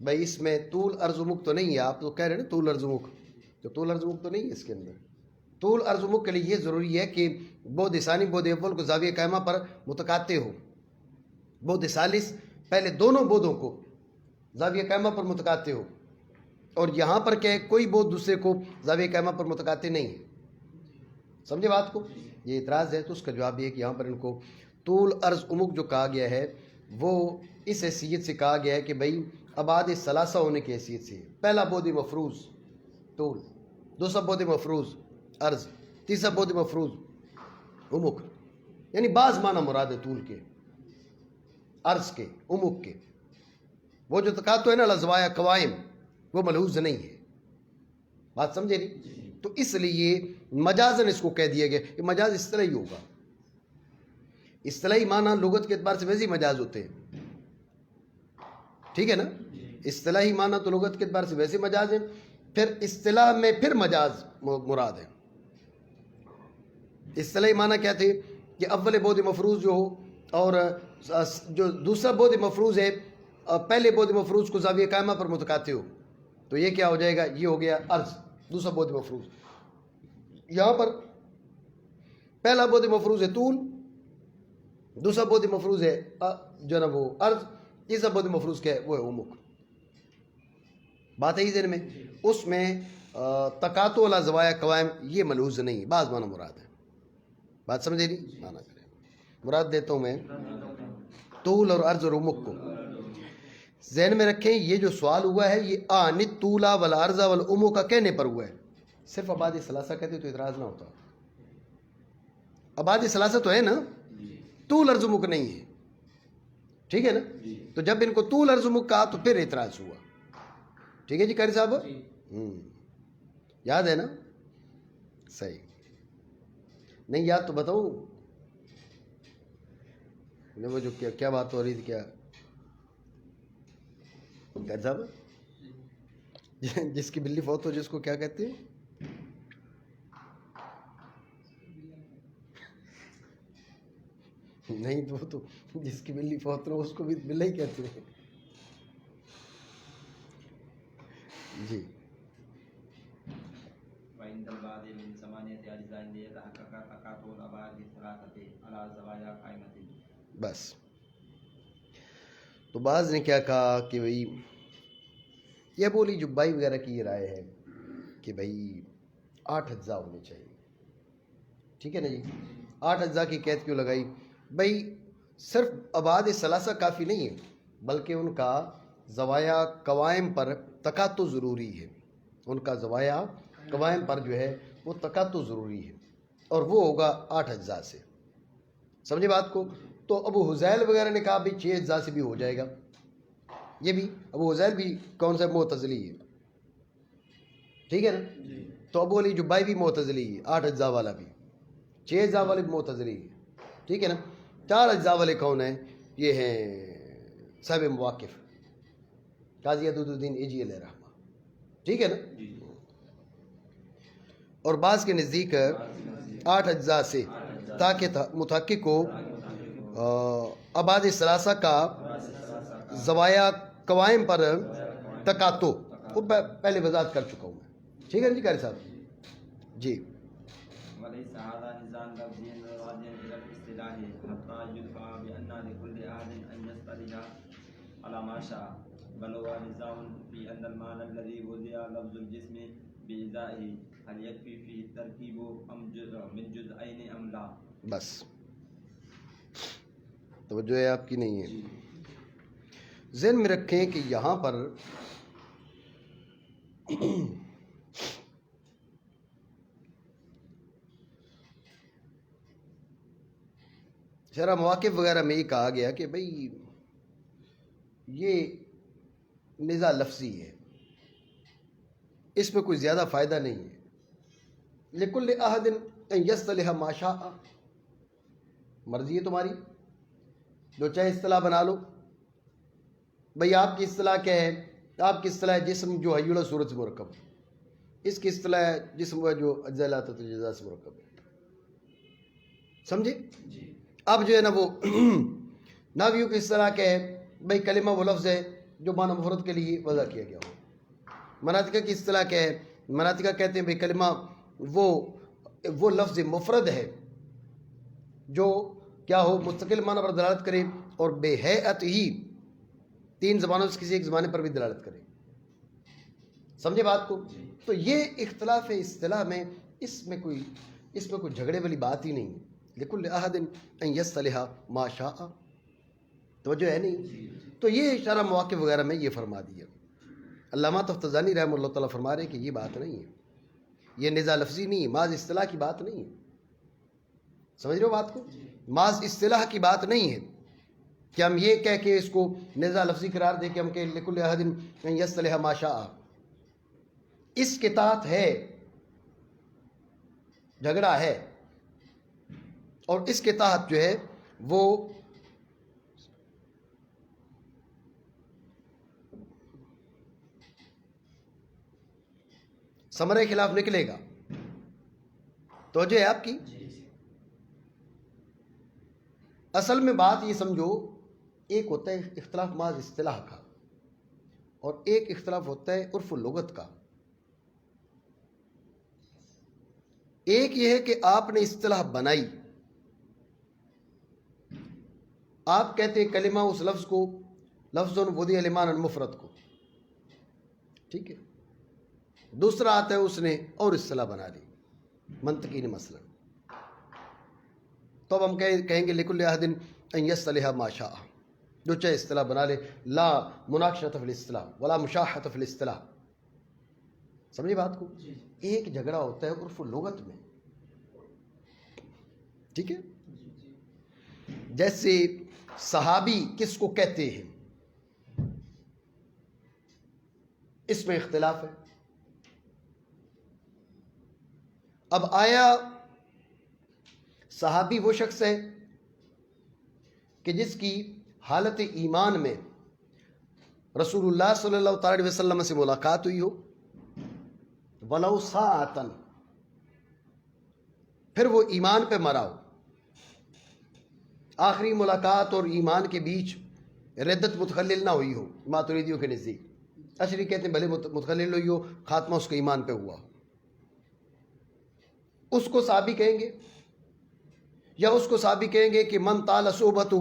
بھائی اس میں طول عرض عمق تو نہیں ہے، آپ تو کہہ رہے ہیں نا طول عرض عمق، تو طول عرض عمق تو نہیں ہے اس کے اندر. طول عرض عمق کے لیے یہ ضروری ہے کہ بعد ثانی بعد اول کو زاویہ قائمہ پر متقاطع ہو. بعد ثالث پہلے دونوں بعدوں کو زاویہ قائمہ پر متقاطع ہو، اور یہاں پر کیا ہے، کوئی بعد دوسرے کو زاویہ قائمہ پر متقاطع نہیں ہے. سمجھے بات کو؟ یہ اعتراض ہے. تو اس کا جواب یہ ہے کہ یہاں پر ان کو طول عرض عمق جو کہا گیا ہے وہ اس حیثیت سے کہا گیا ہے کہ بھئی ابعاد ثلاثہ ہونے کی حیثیت سے. پہلا بعد مفروض طول، دوسرا بعد مفروض عرض، تیسرا بعد مفروض عمق. یعنی بعض معنی مراد ہے طول کے، عرض کے، عمق کے. وہ جو تقاطع ہے نا لزوایا قوائم، وہ ملحوظ نہیں ہے. بات سمجھے نہیں؟ تو اس لیے مجازن اس کو کہہ دیا گیا کہ مجاز اصطلاحی ہوگا. اصطلاحی معنی لغت کے اعتبار سے ویسے ہی مجاز ہوتے ہیں، ٹھیک ہے نا؟ اصطلاحی معنی تو لغت کے اعتبار سے ویسے مجاز ہیں، پھر اصطلاح میں پھر مجاز مراد ہے. اصطلاحی معنی کیا تھے کہ اول بعد مفروض جو ہو، اور جو دوسرا بعد مفروض ہے پہلے بعد مفروض کو زاویہ قائمہ پر متقاطع ہو، تو یہ کیا ہو جائے گا؟ یہ ہو گیا عرض، دوسرا بعد مفروض. یہاں پر پہلا بعد مفروض ہے طول، دوسرا بعد مفروض ہے جو نا وہ عرض، تیسرا بعد مفروض کیا ہے؟ وہ ہے عمق. بات ہے ذہن میں؟ اس میں تقاطع علی زوایا قوائم یہ ملحوظ نہیں، بعض معنی مراد ہے. بات سمجھے نہیں؟ معنی کریں. مراد دیتا ہوں میں طول اور عرض اور عمق کو. ذہن میں رکھیں یہ جو سوال ہوا ہے یہ آنت طولا والعرض والعمق کا کہنے پر ہوا ہے. صرف ابعاد ثلاثہ کہتے تو اعتراض نہ ہوتا. ابعاد ثلاثہ تو ہے نا، طول عرض عمق نہیں ہے، ٹھیک ہے نا؟ تو جب ان کو طول عرض عمق کہا تو پھر اعتراض ہوا. ٹھیک ہے جی قاری صاحب؟ یاد ہے نا؟ صحیح. نہیں یاد تو بتاؤں، وہ جو کیا بات ہو رہی تھی، کیا قاری صاحب جس کی بلی فوت ہو جس کو کیا کہتے ہیں؟ نہیں تو وہ تو جس کی بلی فوت ہو اس کو بھی بلا ہی کہتے ہیں. جی وعند البعض من ثمانية أجزاء ليتحقق تقاطع الأبعاد الثلاثة على زوايا قائمة. بس. تو بعض نے کیا کہا کہ بھئی یہ بولی جبائی وغیرہ کی یہ رائے ہے کہ بھئی 8 اجزاء ہونے چاہیے. ٹھیک ہے نا جی؟ 8 اجزاء کی قید کیوں لگائی؟ بھئی صرف ابعاد ثلاثہ کافی نہیں ہے، بلکہ ان کا زوایا قوائم پر تقاطع ضروری ہے. ان کا زوایا قوائم پر جو ہے وہ تقاطع ضروری ہے، اور وہ ہوگا 8 اجزاء سے. سمجھے بات کو؟ تو ابو حذیل وغیرہ نے کہا بھی 6 اجزاء سے بھی ہو جائے گا. یہ بھی ابو حذیل بھی کون سا معتزلی ہے، ٹھیک ہے نا؟ تو ابو علی جبائی بھی معتزلی ہے، 8 اجزاء والا بھی، 6 اجزاء والے بھی معتزلی ہے، ٹھیک ہے نا؟ 4 اجزاء والے کون ہیں؟ یہ ہیں صاحب مواقف قاضی عدود الدین ایجی علیہ رحمہ، ٹھیک ہے نا؟ اور بعض کے نزدیک 8 اجزاء سے، تاکہ متحقق کو ابعاد ثلاثہ کا زوایا قوائم پر تقاطع، وہ پہلے وضاحت کر چکا ہوں میں. ٹھیک ہے جی قاری صاحب؟ جی وليس هذا نظام لفظي راجعا إلى الاصطلاح حتى يدفع بأن لكل أحد أن يصطلح على ما شاء، بل هو نظام في أن المعنى الذي وضع لفظ الجسم بإزائه هل يكفي فيه التركيب أم جزء من جزئين أم لا. بس توجہ ہے آپ کی نہیں ہے. ذہن میں رکھیں کہ یہاں پر شرح مواقف وغیرہ میں یہ کہا گیا کہ بھئی یہ نزاع لفظی ہے، اس میں کوئی زیادہ فائدہ نہیں ہے. لکل احد ان یصطلح ما شاء، مرضی ہے تمہاری، جو چاہے اصطلاح بنا لو. بھئی آپ کی اصطلاح کیا ہے؟ آپ کی اصطلاح جسم جو حی اللہ صورت سے مرکب ہے، اس کی اصطلاح جسم ہے جو اجزاء لا تتجزا سے مرکب ہے. سمجھے؟ اب جو ہے نا وہ ناویوں کی اصطلاح کیا ہے؟ بھئی کلمہ وہ لفظ ہے جو معنی مفرد کے لیے وضع کیا گیا ہو. مناطقہ کی اصطلاح کیا ہے؟ مناطقہ کہتے ہیں بھئی کلمہ وہ لفظ مفرد ہے جو کیا ہو، مستقل معنی پر دلالت کرے اور بے ہیئت ہی 3 زبانوں سے کسی ایک زبانے پر بھی دلالت کرے. سمجھے بات کو؟ تو یہ اختلاف اصطلاح میں اس میں کوئی جھگڑے والی بات ہی نہیں ہے. لکل احد ان یصطلح ما شاء، توجہ ہے نہیں؟ تو یہ اشارہ مواقف وغیرہ میں یہ فرما دیا. علامہ تفتزانی رحمہ اللہ تعالیٰ فرما رہے کہ یہ بات نہیں ہے، یہ نزاع لفظی نہیں ہے، محض اصطلاح کی بات نہیں ہے. سمجھ رہے ہو بات کو؟ محض اصطلاح کی بات نہیں ہے کہ ہم یہ کہہ کے اس کو نزاع لفظی قرار دے کہ ہم کہ لکل احد ان یصطلح ما شاء. اس کے تحت ہے جھگڑا ہے، اور اس کے تحت جو ہے وہ ثمرے خلاف نکلے گا. توجہ ہے آپ کی؟ اصل میں بات یہ سمجھو، ایک ہوتا ہے اختلاف محض اصطلاح کا، اور ایک اختلاف ہوتا ہے عرف و لغت کا. ایک یہ ہے کہ آپ نے اصطلاح بنائی، آپ کہتے ہیں کلمہ اس لفظ کو لفظ وضع لمعنى المفرد کو، ٹھیک ہے. دوسرا آتا ہے اس نے اور اصطلاح بنا لی منطقی نے مثلا، تو اب ہم کہیں گے لکل احد ان یصطلح ما شاء، جو چاہے اصطلاح بنا لے، لا مناقشۃ فی الاصطلاح ولا مشاحۃ فی الاصطلاح. سمجھے بات کو؟ ایک جھگڑا ہوتا ہے عرف و لغت میں، ٹھیک ہے. جیسے صحابی کس کو کہتے ہیں، اس میں اختلاف ہے. اب آیا صحابی وہ شخص ہے کہ جس کی حالت ایمان میں رسول اللہ صلی اللہ تعالی علیہ وسلم سے ملاقات ہوئی ہو، ولو ساعتن، پھر وہ ایمان پہ مرا ہو، آخری ملاقات اور ایمان کے بیچ ردت متخلل نہ ہوئی ہو. ماتریدیوں کے نزدیک اشری کہتے ہیں بھلے متخلل ہوئی ہو، خاتمہ اس کے ایمان پہ ہوا، اس کو صحابی کہیں گے؟ یا اس کو صحابی کہیں گے کہ من طال صحبتہ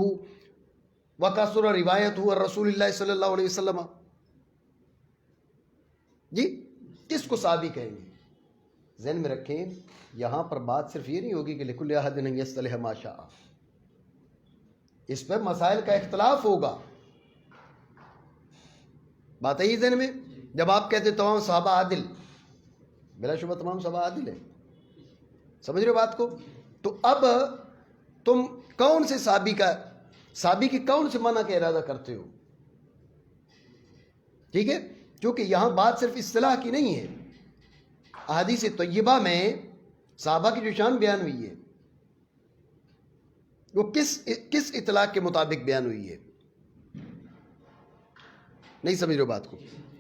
وکثر روایتہ عن رسول اللہ صلی اللہ علیہ وسلم؟ جی کس کو صحابی کہیں گے؟ ذہن میں رکھیں، یہاں پر بات صرف یہ نہیں ہوگی کہ لکل احد ان یصطلح ما شاء، اس پہ مسائل کا اختلاف ہوگا. بات ہے ذہن میں. جب آپ کہتے تمام صحابہ عادل، بلا شبہ تمام صحابہ عادل ہیں، سمجھ رہے ہو بات کو؟ تو اب تم کون سے صحابی کی کون سے منع کا ارادہ کرتے ہو؟ ٹھیک ہے، کیونکہ یہاں بات صرف اصطلاح کی نہیں ہے. احادیث طیبہ میں صحابہ کی جو شان بیان ہوئی ہے وہ کس اطلاق کے مطابق بیان ہوئی ہے؟ نہیں سمجھ رہے ہو بات کو؟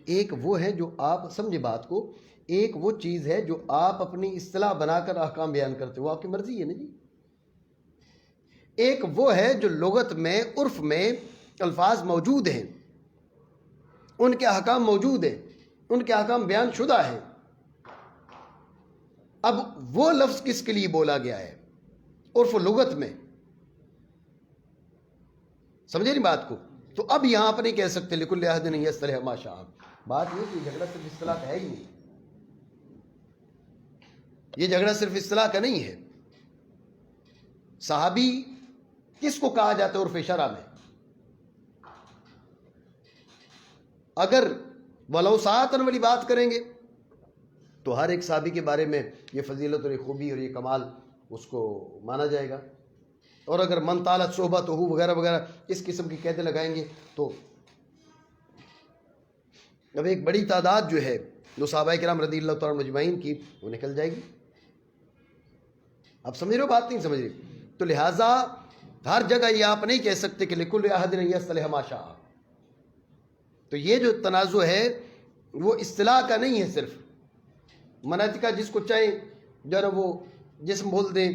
ایک وہ ہے جو آپ سمجھے بات کو، ایک وہ چیز ہے جو آپ اپنی اصطلاح بنا کر احکام بیان کرتے ہو، آپ کی مرضی ہے نا جی. ایک وہ ہے جو لغت میں عرف میں الفاظ موجود ہیں، ان کے احکام موجود ہیں، ان کے احکام بیان شدہ ہیں. اب وہ لفظ کس کے لیے بولا گیا ہے عرف و لغت میں؟ سمجھے نہیں بات کو؟ تو اب یہاں آپ نہیں کہہ سکتے لکل احد ان یصطلح ما شاء. بات یہ کہ جھگڑا صرف اصطلاح کا ہے ہی نہیں، یہ جھگڑا صرف اصطلاح کا نہیں ہے. صحابی کس کو کہا جاتا ہے عرف شرع میں؟ اگر ولو ساعتن والی بات کریں گے تو ہر ایک صحابی کے بارے میں یہ فضیلت اور یہ خوبی اور یہ کمال اس کو مانا جائے گا. اور اگر من طالت صحبتہ وغیرہ وغیرہ اس قسم کی قیدیں لگائیں گے تو اب ایک بڑی تعداد جو ہے جو صحابہ کرام رضی اللہ تعالیٰ مجمعین کی وہ نکل جائے گی. آپ سمجھ رہے ہو بات؟ نہیں سمجھ رہے. تو لہٰذا ہر جگہ یہ آپ نہیں کہہ سکتے کہ لکل احد یصلح ما شاء. تو یہ جو تنازع ہے وہ اصطلاح کا نہیں ہے صرف. مناطقہ جس کو چاہیں جو ہے وہ جسم بول دیں،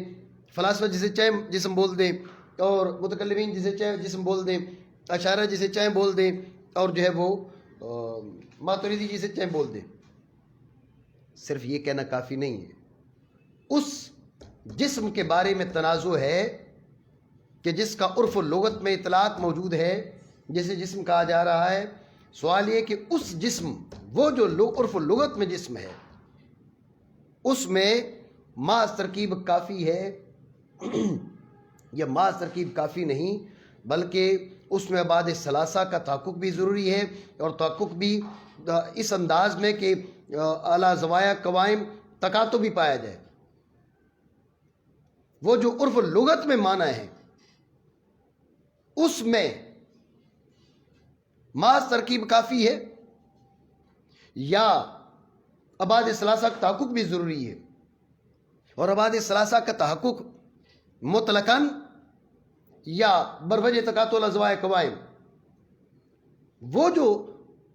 فلاسفہ جسے چاہیں جسم بول دیں، اور متکلمین جسے چاہیں جسم بول دیں، اشاعرہ جسے چاہیں بول دیں، اور جو ہے وہ ماتریدی جسے چاہیں بول دیں. صرف یہ کہنا کافی نہیں ہے. اس جسم کے بارے میں تنازع ہے کہ جس کا عرف و لغت میں اطلاق موجود ہے، جسے جسم کہا جا رہا ہے. سوال یہ کہ اس جسم، وہ جو عرف و لغت میں جسم ہے، اس میں محض ترکیب کافی ہے یا محض ترکیب کافی نہیں، بلکہ اس میں بعد ثلاثہ کا تحقق بھی ضروری ہے، اور تحقق بھی اس انداز میں کہ اعلیٰ زوایا قوائم تکاتب بھی پایا جائے. وہ جو عرف و لغت میں معنی ہے اس میں محض ترکیب کافی ہے یا ابعاد ثلاثہ کا تحقق بھی ضروری ہے. اور ابعاد ثلاثہ کا تحقق مطلقاً یا بروجہ تکاتل ازواء قوائم، وہ جو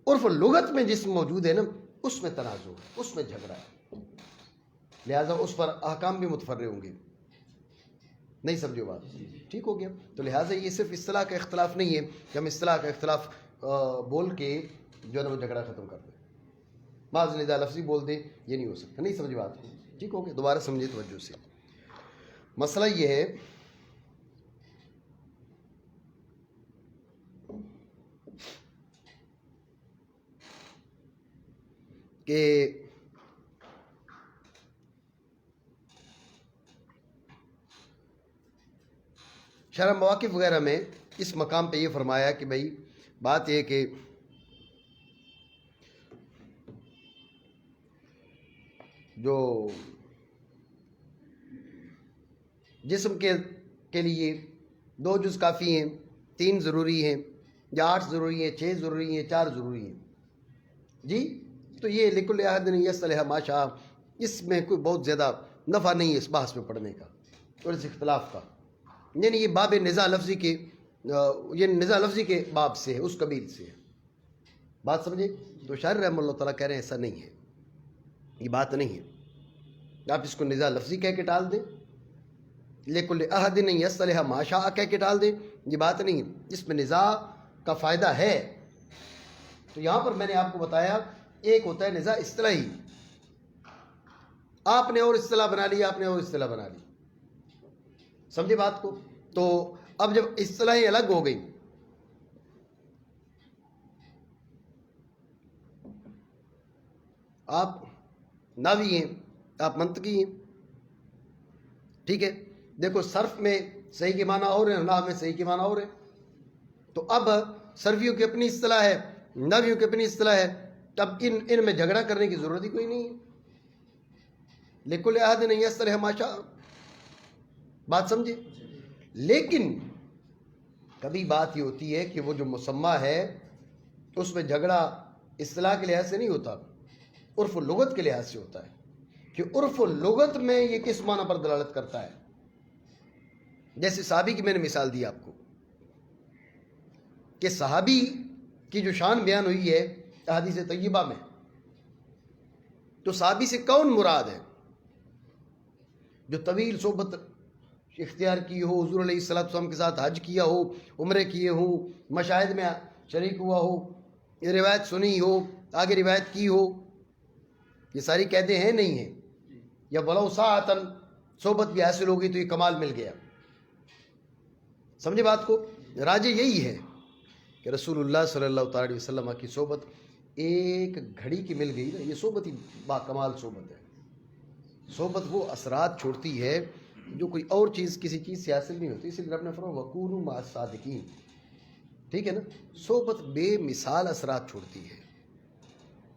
عرف لغت میں جسم موجود ہے نا، اس میں تنازع ہے، اس میں جھگڑا ہے. لہذا اس پر احکام بھی متفرع ہوں گے. نہیں سمجھو بات؟ ٹھیک ہو گیا. تو لہٰذا یہ صرف اصطلاح کا اختلاف نہیں ہے کہ ہم اصطلاح کا اختلاف بول کے جو ہے نا وہ جھگڑا ختم کر دیں، بعض ندا لفظی بول دیں، یہ نہیں ہو سکتا. نہیں سمجھ بات؟ ٹھیک ہو گیا. دوبارہ سمجھے توجہ سے. مسئلہ یہ ہے کہ شرح مواقف وغیرہ میں اس مقام پہ یہ فرمایا کہ بھائی بات یہ کہ جو جسم کے لیے 2 جز کافی ہیں، 3 ضروری ہیں، یا 8 ضروری ہیں، 6 ضروری ہیں، 4 ضروری ہیں جی. تو یہ لکل احد یصلح ما شاء، اس میں کوئی بہت زیادہ نفع نہیں ہے اس بحث میں پڑھنے کا اور اس اختلاف کا. یعنی یہ باب نزاع لفظی کے یہ نزاع لفظی کے باب سے ہے، اس قبیل سے ہے. بات سمجھے؟ تو شاعر رحمہ اللہ تعالیٰ کہہ رہے ہیں ایسا نہیں ہے، یہ بات نہیں ہے. آپ اس کو نزاع لفظی کہہ کے ٹال دیں، لکل احد یصلح ما شاء کہہ کے ٹال دیں، یہ بات نہیں ہے. اس میں نزاع کا فائدہ ہے. تو یہاں پر میں نے آپ کو بتایا ایک ہوتا ہے نزاع اصطلاحی، آپ نے اور اصطلاح بنا لی، آپ نے اور اصطلاح بنا لی. سمجھے بات کو؟ تو اب جب اصطلاحیں الگ ہو گئی، آپ ناوی ہیں، آپ منطقی ہیں، ٹھیک ہے. دیکھو صرف میں صحیح کے معنی اور ہے، نحو میں صحیح کے معنی اور ہے. تو اب صرفیوں کی اپنی اصطلاح ہے، نحویوں کی اپنی اصطلاح ہے. اب ان میں جھگڑا کرنے کی ضرورت ہی کوئی نہیں ہے. لکل احد یصلح ما شاء. بات سمجھے؟ لیکن کبھی بات یہ ہوتی ہے کہ وہ جو مسمى ہے اس میں جھگڑا اصطلاح کے لحاظ سے نہیں ہوتا، عرف و لغت کے لحاظ سے ہوتا ہے کہ عرف و لغت میں یہ کس معنی پر دلالت کرتا ہے. جیسے صحابی کی میں نے مثال دی آپ کو کہ صحابی کی جو شان بیان ہوئی ہے احادیث طیبہ میں، تو صحابی سے کون مراد ہے؟ جو طویل صحبت اختیار کی ہو، حضور علیہ السلام کے ساتھ حج کیا ہو، عمرے کیے ہوں، مشاہد میں شریک ہوا ہو، روایت سنی ہو، آگے روایت کی ہو. یہ ساری قیدیں ہیں نہیں ہیں؟ یا ولو ساعتاً صحبت بھی حاصل ہوگی تو یہ کمال مل گیا. سمجھے بات کو؟ راجع یہی ہے کہ رسول اللہ صلی اللہ تعالی علیہ وسلم کی صحبت ایک گھڑی کی مل گئی نا، یہ صحبت ہی با کمال صحبت ہے. صحبت وہ اثرات چھوڑتی ہے جو کوئی اور چیز کسی چیز سے حاصل نہیں ہوتی. اسی لیے رب نے فرمایا وَكُونُوا مَعَ الصَّادِقِينَ. ٹھیک ہے نا؟ صحبت بے مثال اثرات چھوڑتی ہے.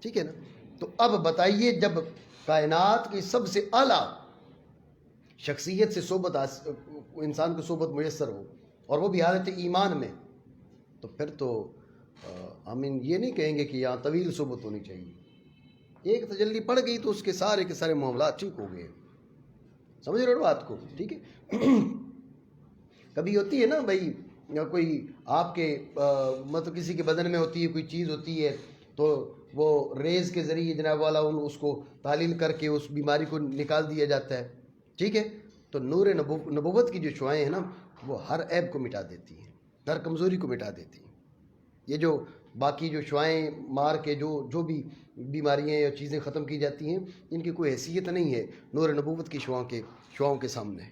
ٹھیک ہے نا؟ تو اب بتائیے جب کائنات کی سب سے اعلیٰ شخصیت سے صحبت انسان کو صحبت میسر ہو اور وہ بھی حالت ایمان میں، تو پھر تو ہم یہ نہیں کہیں گے کہ یہاں طویل صحبت ہونی چاہیے. ایک تجلی پڑ گئی تو اس کے سارے معاملات ٹھیک ہو گئے. سمجھ رہے ہو بات کو؟ ٹھیک ہے. کبھی ہوتی ہے نا بھائی کوئی آپ کے مطلب کسی کے بدن میں ہوتی ہے کوئی چیز ہوتی ہے تو وہ ریز کے ذریعے جناب والا اس کو تعلیل کر کے اس بیماری کو نکال دیا جاتا ہے. ٹھیک ہے. تو نور نبوت کی جو شعائیں ہیں نا وہ ہر عیب کو مٹا دیتی ہیں, ہر کمزوری کو مٹا دیتی ہیں. یہ جو باقی جو شعائیں مار کے جو بھی بیماریاں یا چیزیں ختم کی جاتی ہیں ان کی کوئی حیثیت نہیں ہے نور نبوت کی شعاؤں کے سامنے.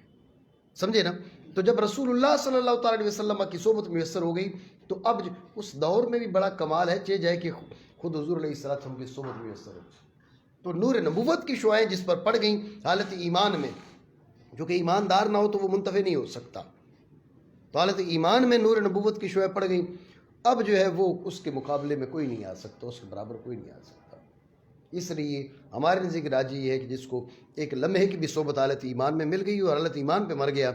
سمجھے نا؟ تو جب رسول اللہ صلی اللہ تعالی علیہ وسلم کی صحبت میسر ہو گئی تو اب اس دور میں بھی بڑا کمال ہے چہ جائے کہ خود حضور علیہ السلام کی صحبت میسر ہو. تو نور نبوت کی شعائیں جس پر پڑ گئیں حالت ایمان میں, جو کہ ایماندار نہ ہو تو وہ منتفع نہیں ہو سکتا, تو حالت ایمان میں نور نبوت کی شعائیں پڑ گئیں. اب جو ہے وہ اس کے مقابلے میں کوئی نہیں آ سکتا, اس کے برابر کوئی نہیں آ سکتا. اس لیے ہمارے نزدیک راجی یہ ہے کہ جس کو ایک لمحے کی بھی صحبت حالت ایمان میں مل گئی اور حالت ایمان پہ مر گیا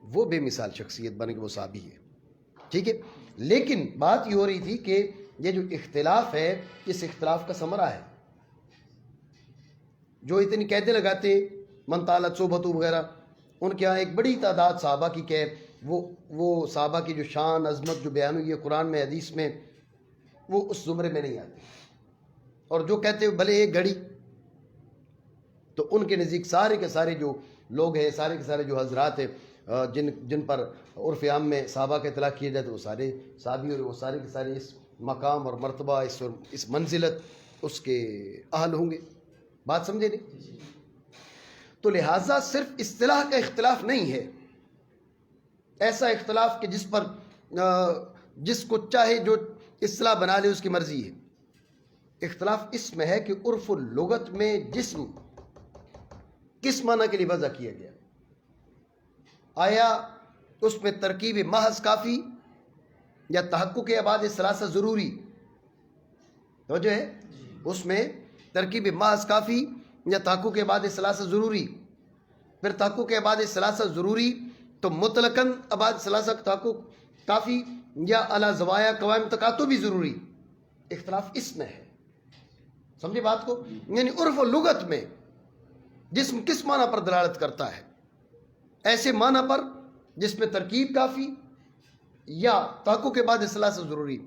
وہ بے مثال شخصیت بن کے وہ صحابی ہے. ٹھیک ہے. لیکن بات یہ ہو رہی تھی کہ یہ جو اختلاف ہے اس اختلاف کا ثمرہ ہے. جو اتنی قیدیں لگاتے ہیں من طالت صحبتہ وغیرہ, ان کے ہاں ایک بڑی تعداد صحابہ کی کہ وہ صحابہ کی جو شان عظمت جو بیان ہوئی ہے قرآن میں حدیث میں وہ اس زمرے میں نہیں آتی. اور جو کہتے ہیں بھلے ایک گھڑی, تو ان کے نزدیک سارے کے سارے جو لوگ ہیں, سارے کے سارے جو حضرات ہیں جن پر عرف عام میں صحابہ کا اطلاق کیا جاتا ہے وہ سارے صحابی اور وہ سارے کے سارے اس مقام اور مرتبہ اس منزلت اس کے اہل ہوں گے. بات سمجھے نہیں؟ تو لہٰذا صرف اصطلاح کا اختلاف نہیں ہے, ایسا اختلاف کہ جس کو چاہے جو اصطلاح بنا لے اس کی مرضی ہے. اختلاف اس میں ہے کہ عرف اللغت میں جسم کس معنی کے لیے وضع کیا گیا, آیا اس میں ترکیب محض کافی یا تحقق ابعاد ثلاثہ ضروری؟ توجہ ہے, اس میں ترکیب محض کافی یا تحقق ابعاد ثلاثہ ضروری. پھر تحقق ابعاد ثلاثہ ضروری تو مطلقاً ابعاد ثلاثہ تحقق کافی یا علی زوایا قوائم تقاطع بھی ضروری. اختلاف اس میں ہے. سمجھے بات کو؟ یعنی عرف و لغت میں جسم کس معنی پر دلالت کرتا ہے, ایسے معنی پر جس میں ترکیب کافی یا تحقق کے بعد ثلاثہ ضروری,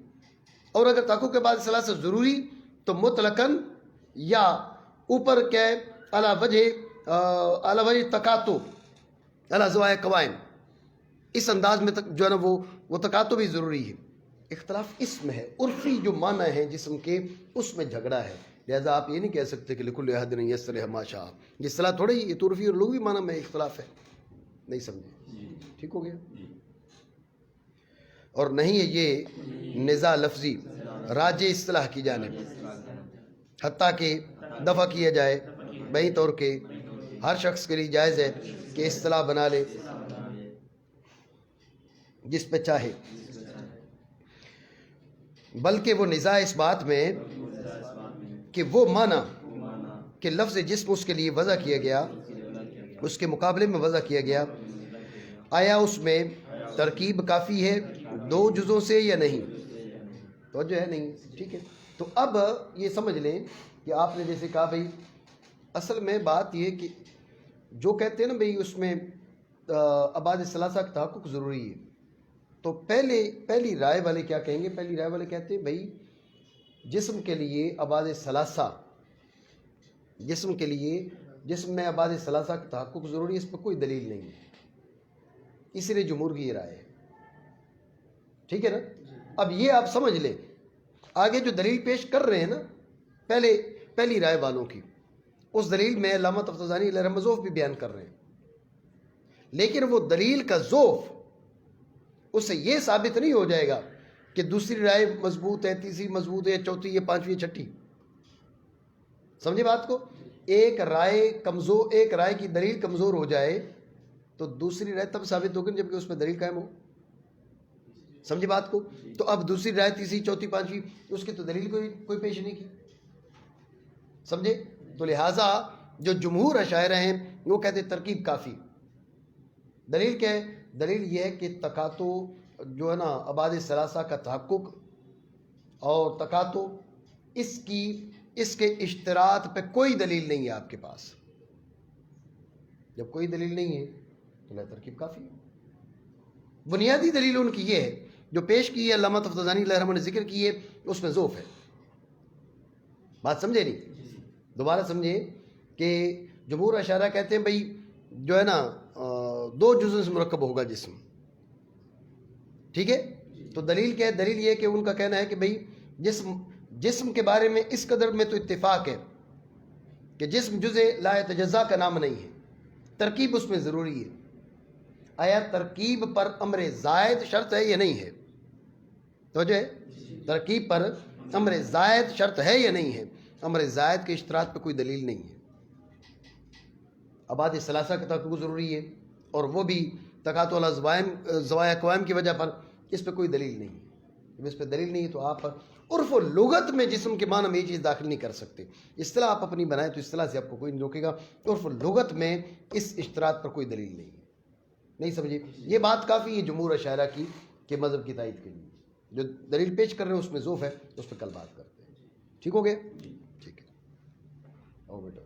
اور اگر تحقق کے بعد ثلاثہ ضروری تو مطلقاً یا اوپر کے علی وجہ تقاطع علی زوائے قوائم, اس انداز میں جو ہے نا وہ تقاطع بھی ضروری ہے. اختلاف اس میں ہے. عرفی جو معنی ہے جسم کے اس میں جھگڑا ہے. لہذا آپ یہ نہیں کہہ سکتے کہ لکل احد یصلح ما شاء, یہ اصطلاح تھوڑی, یہ تو عرفی اور لغوی معنی میں اختلاف ہے. نہیں سمجھے؟ ٹھیک ہو گیا. اور نہیں ہے یہ نزاع لفظی راج اصطلاح کی جانب, حتیٰ کہ دفع کیا جائے بہی طور کے ہر شخص کے لیے جائز ہے کہ اصطلاح بنا لے جس پہ چاہے, بلکہ وہ نزاع اس بات میں کہ وہ معنی کہ لفظ جسم اس کے لیے وضع کیا گیا, اس کے مقابلے میں وضع کیا گیا, آیا اس میں ترکیب کافی ہے دو جزوں سے یا نہیں. تو جو ہے نہیں. ٹھیک ہے. تو اب یہ سمجھ لیں کہ آپ نے جیسے کہا بھائی اصل میں بات یہ کہ جو کہتے ہیں نا بھائی اس میں ابعاد ثلاثہ کا تحقق ضروری ہے, تو پہلی رائے والے کیا کہیں گے؟ پہلی رائے والے کہتے ہیں بھائی جسم کے لیے ابعاد ثلاثہ, جسم کے لیے جسم میں ابعاد ثلاثہ کا تحقق ضروری ہے, اس پہ کوئی دلیل نہیں ہے, اس لیے جمہور کی یہ رائے ہے. ٹھیک ہے نا. اب یہ آپ سمجھ لیں آگے جو دلیل پیش کر رہے ہیں نا پہلی رائے والوں کی, اس دلیل میں علامہ تفتزانی علیہ رحمہ ذوف بھی بیان کر رہے ہیں, لیکن وہ دلیل کا ذوف اس سے یہ ثابت نہیں ہو جائے گا کہ دوسری رائے مضبوط ہے, تیسری مضبوط ہے, چوتھی ہے, پانچویں, چھٹی. سمجھے بات کو؟ ایک رائے کی دلیل کمزور ہو جائے تو دوسری رائے تب ثابت ہوگی جبکہ اس میں دلیل قائم ہو. سمجھے بات کو؟ تو اب دوسری رائے, تیسری, چوتھی, پانچویں, اس کی تو دلیل کوئی پیش نہیں کی. سمجھے؟ تو لہٰذا جو جمہور اشاعرہ ہیں وہ کہتے ترکیب کافی. دلیل کیا ہے؟ دلیل یہ ہے کہ تقاطع جو ہے نا ابعاد ثلاثہ کا تحقق اور تقاطع اس کی اس کے اشتراط پہ کوئی دلیل نہیں ہے آپ کے پاس. جب کوئی دلیل نہیں ہے تو لا ترکیب کافی ہے. بنیادی دلیل ان کی یہ ہے جو پیش کی ہے علامہ تفتزانی علیہ رحمہ نے ذکر کی ہے, اس میں ذوف ہے. بات سمجھے نہیں؟ دوبارہ سمجھے کہ جمہور اشاعرہ کہتے ہیں بھئی جو ہے نا 2 جزء سے مرکب ہوگا جسم. ٹھیک ہے, تو دلیل کیا ہے؟ دلیل یہ کہ ان کا کہنا ہے کہ بھئی جسم کے بارے میں اس قدر میں تو اتفاق ہے کہ جسم جزء لا یتجزا کا نام نہیں ہے, ترکیب اس میں ضروری ہے. آیا ترکیب پر امر زائد شرط ہے یا نہیں ہے؟ توجہ ہے, ترکیب پر امر زائد شرط ہے یا نہیں ہے؟ امر زائد کے اشتراط پہ کوئی دلیل نہیں ہے. ابعاد ثلاثہ کا تحقق ضروری ہے, اور وہ بھی تقاطع الزوائے قوائم کی وجہ پر اس پہ کوئی دلیل نہیں ہے. جب اس پہ دلیل نہیں ہے تو آپ عرف و لغت میں جسم کے معنی میں یہ چیز داخل نہیں کر سکتے. اصطلاح آپ اپنی بنائیں تو اصطلاح سے آپ کو کوئی نہیں روکے گا. عرف و لغت میں اس اشتراط پر کوئی دلیل نہیں ہے. نہیں سمجھے؟ یہ بات کافی ہے جمہور اشاعرہ کی کہ مذہب کی تائید کے لیے. جو دلیل پیش کر رہے ہیں اس میں ذوف ہے, اس پہ کل بات کرتے ہیں. ٹھیک ہو گیا؟ ٹھیک ہے. اور بیٹا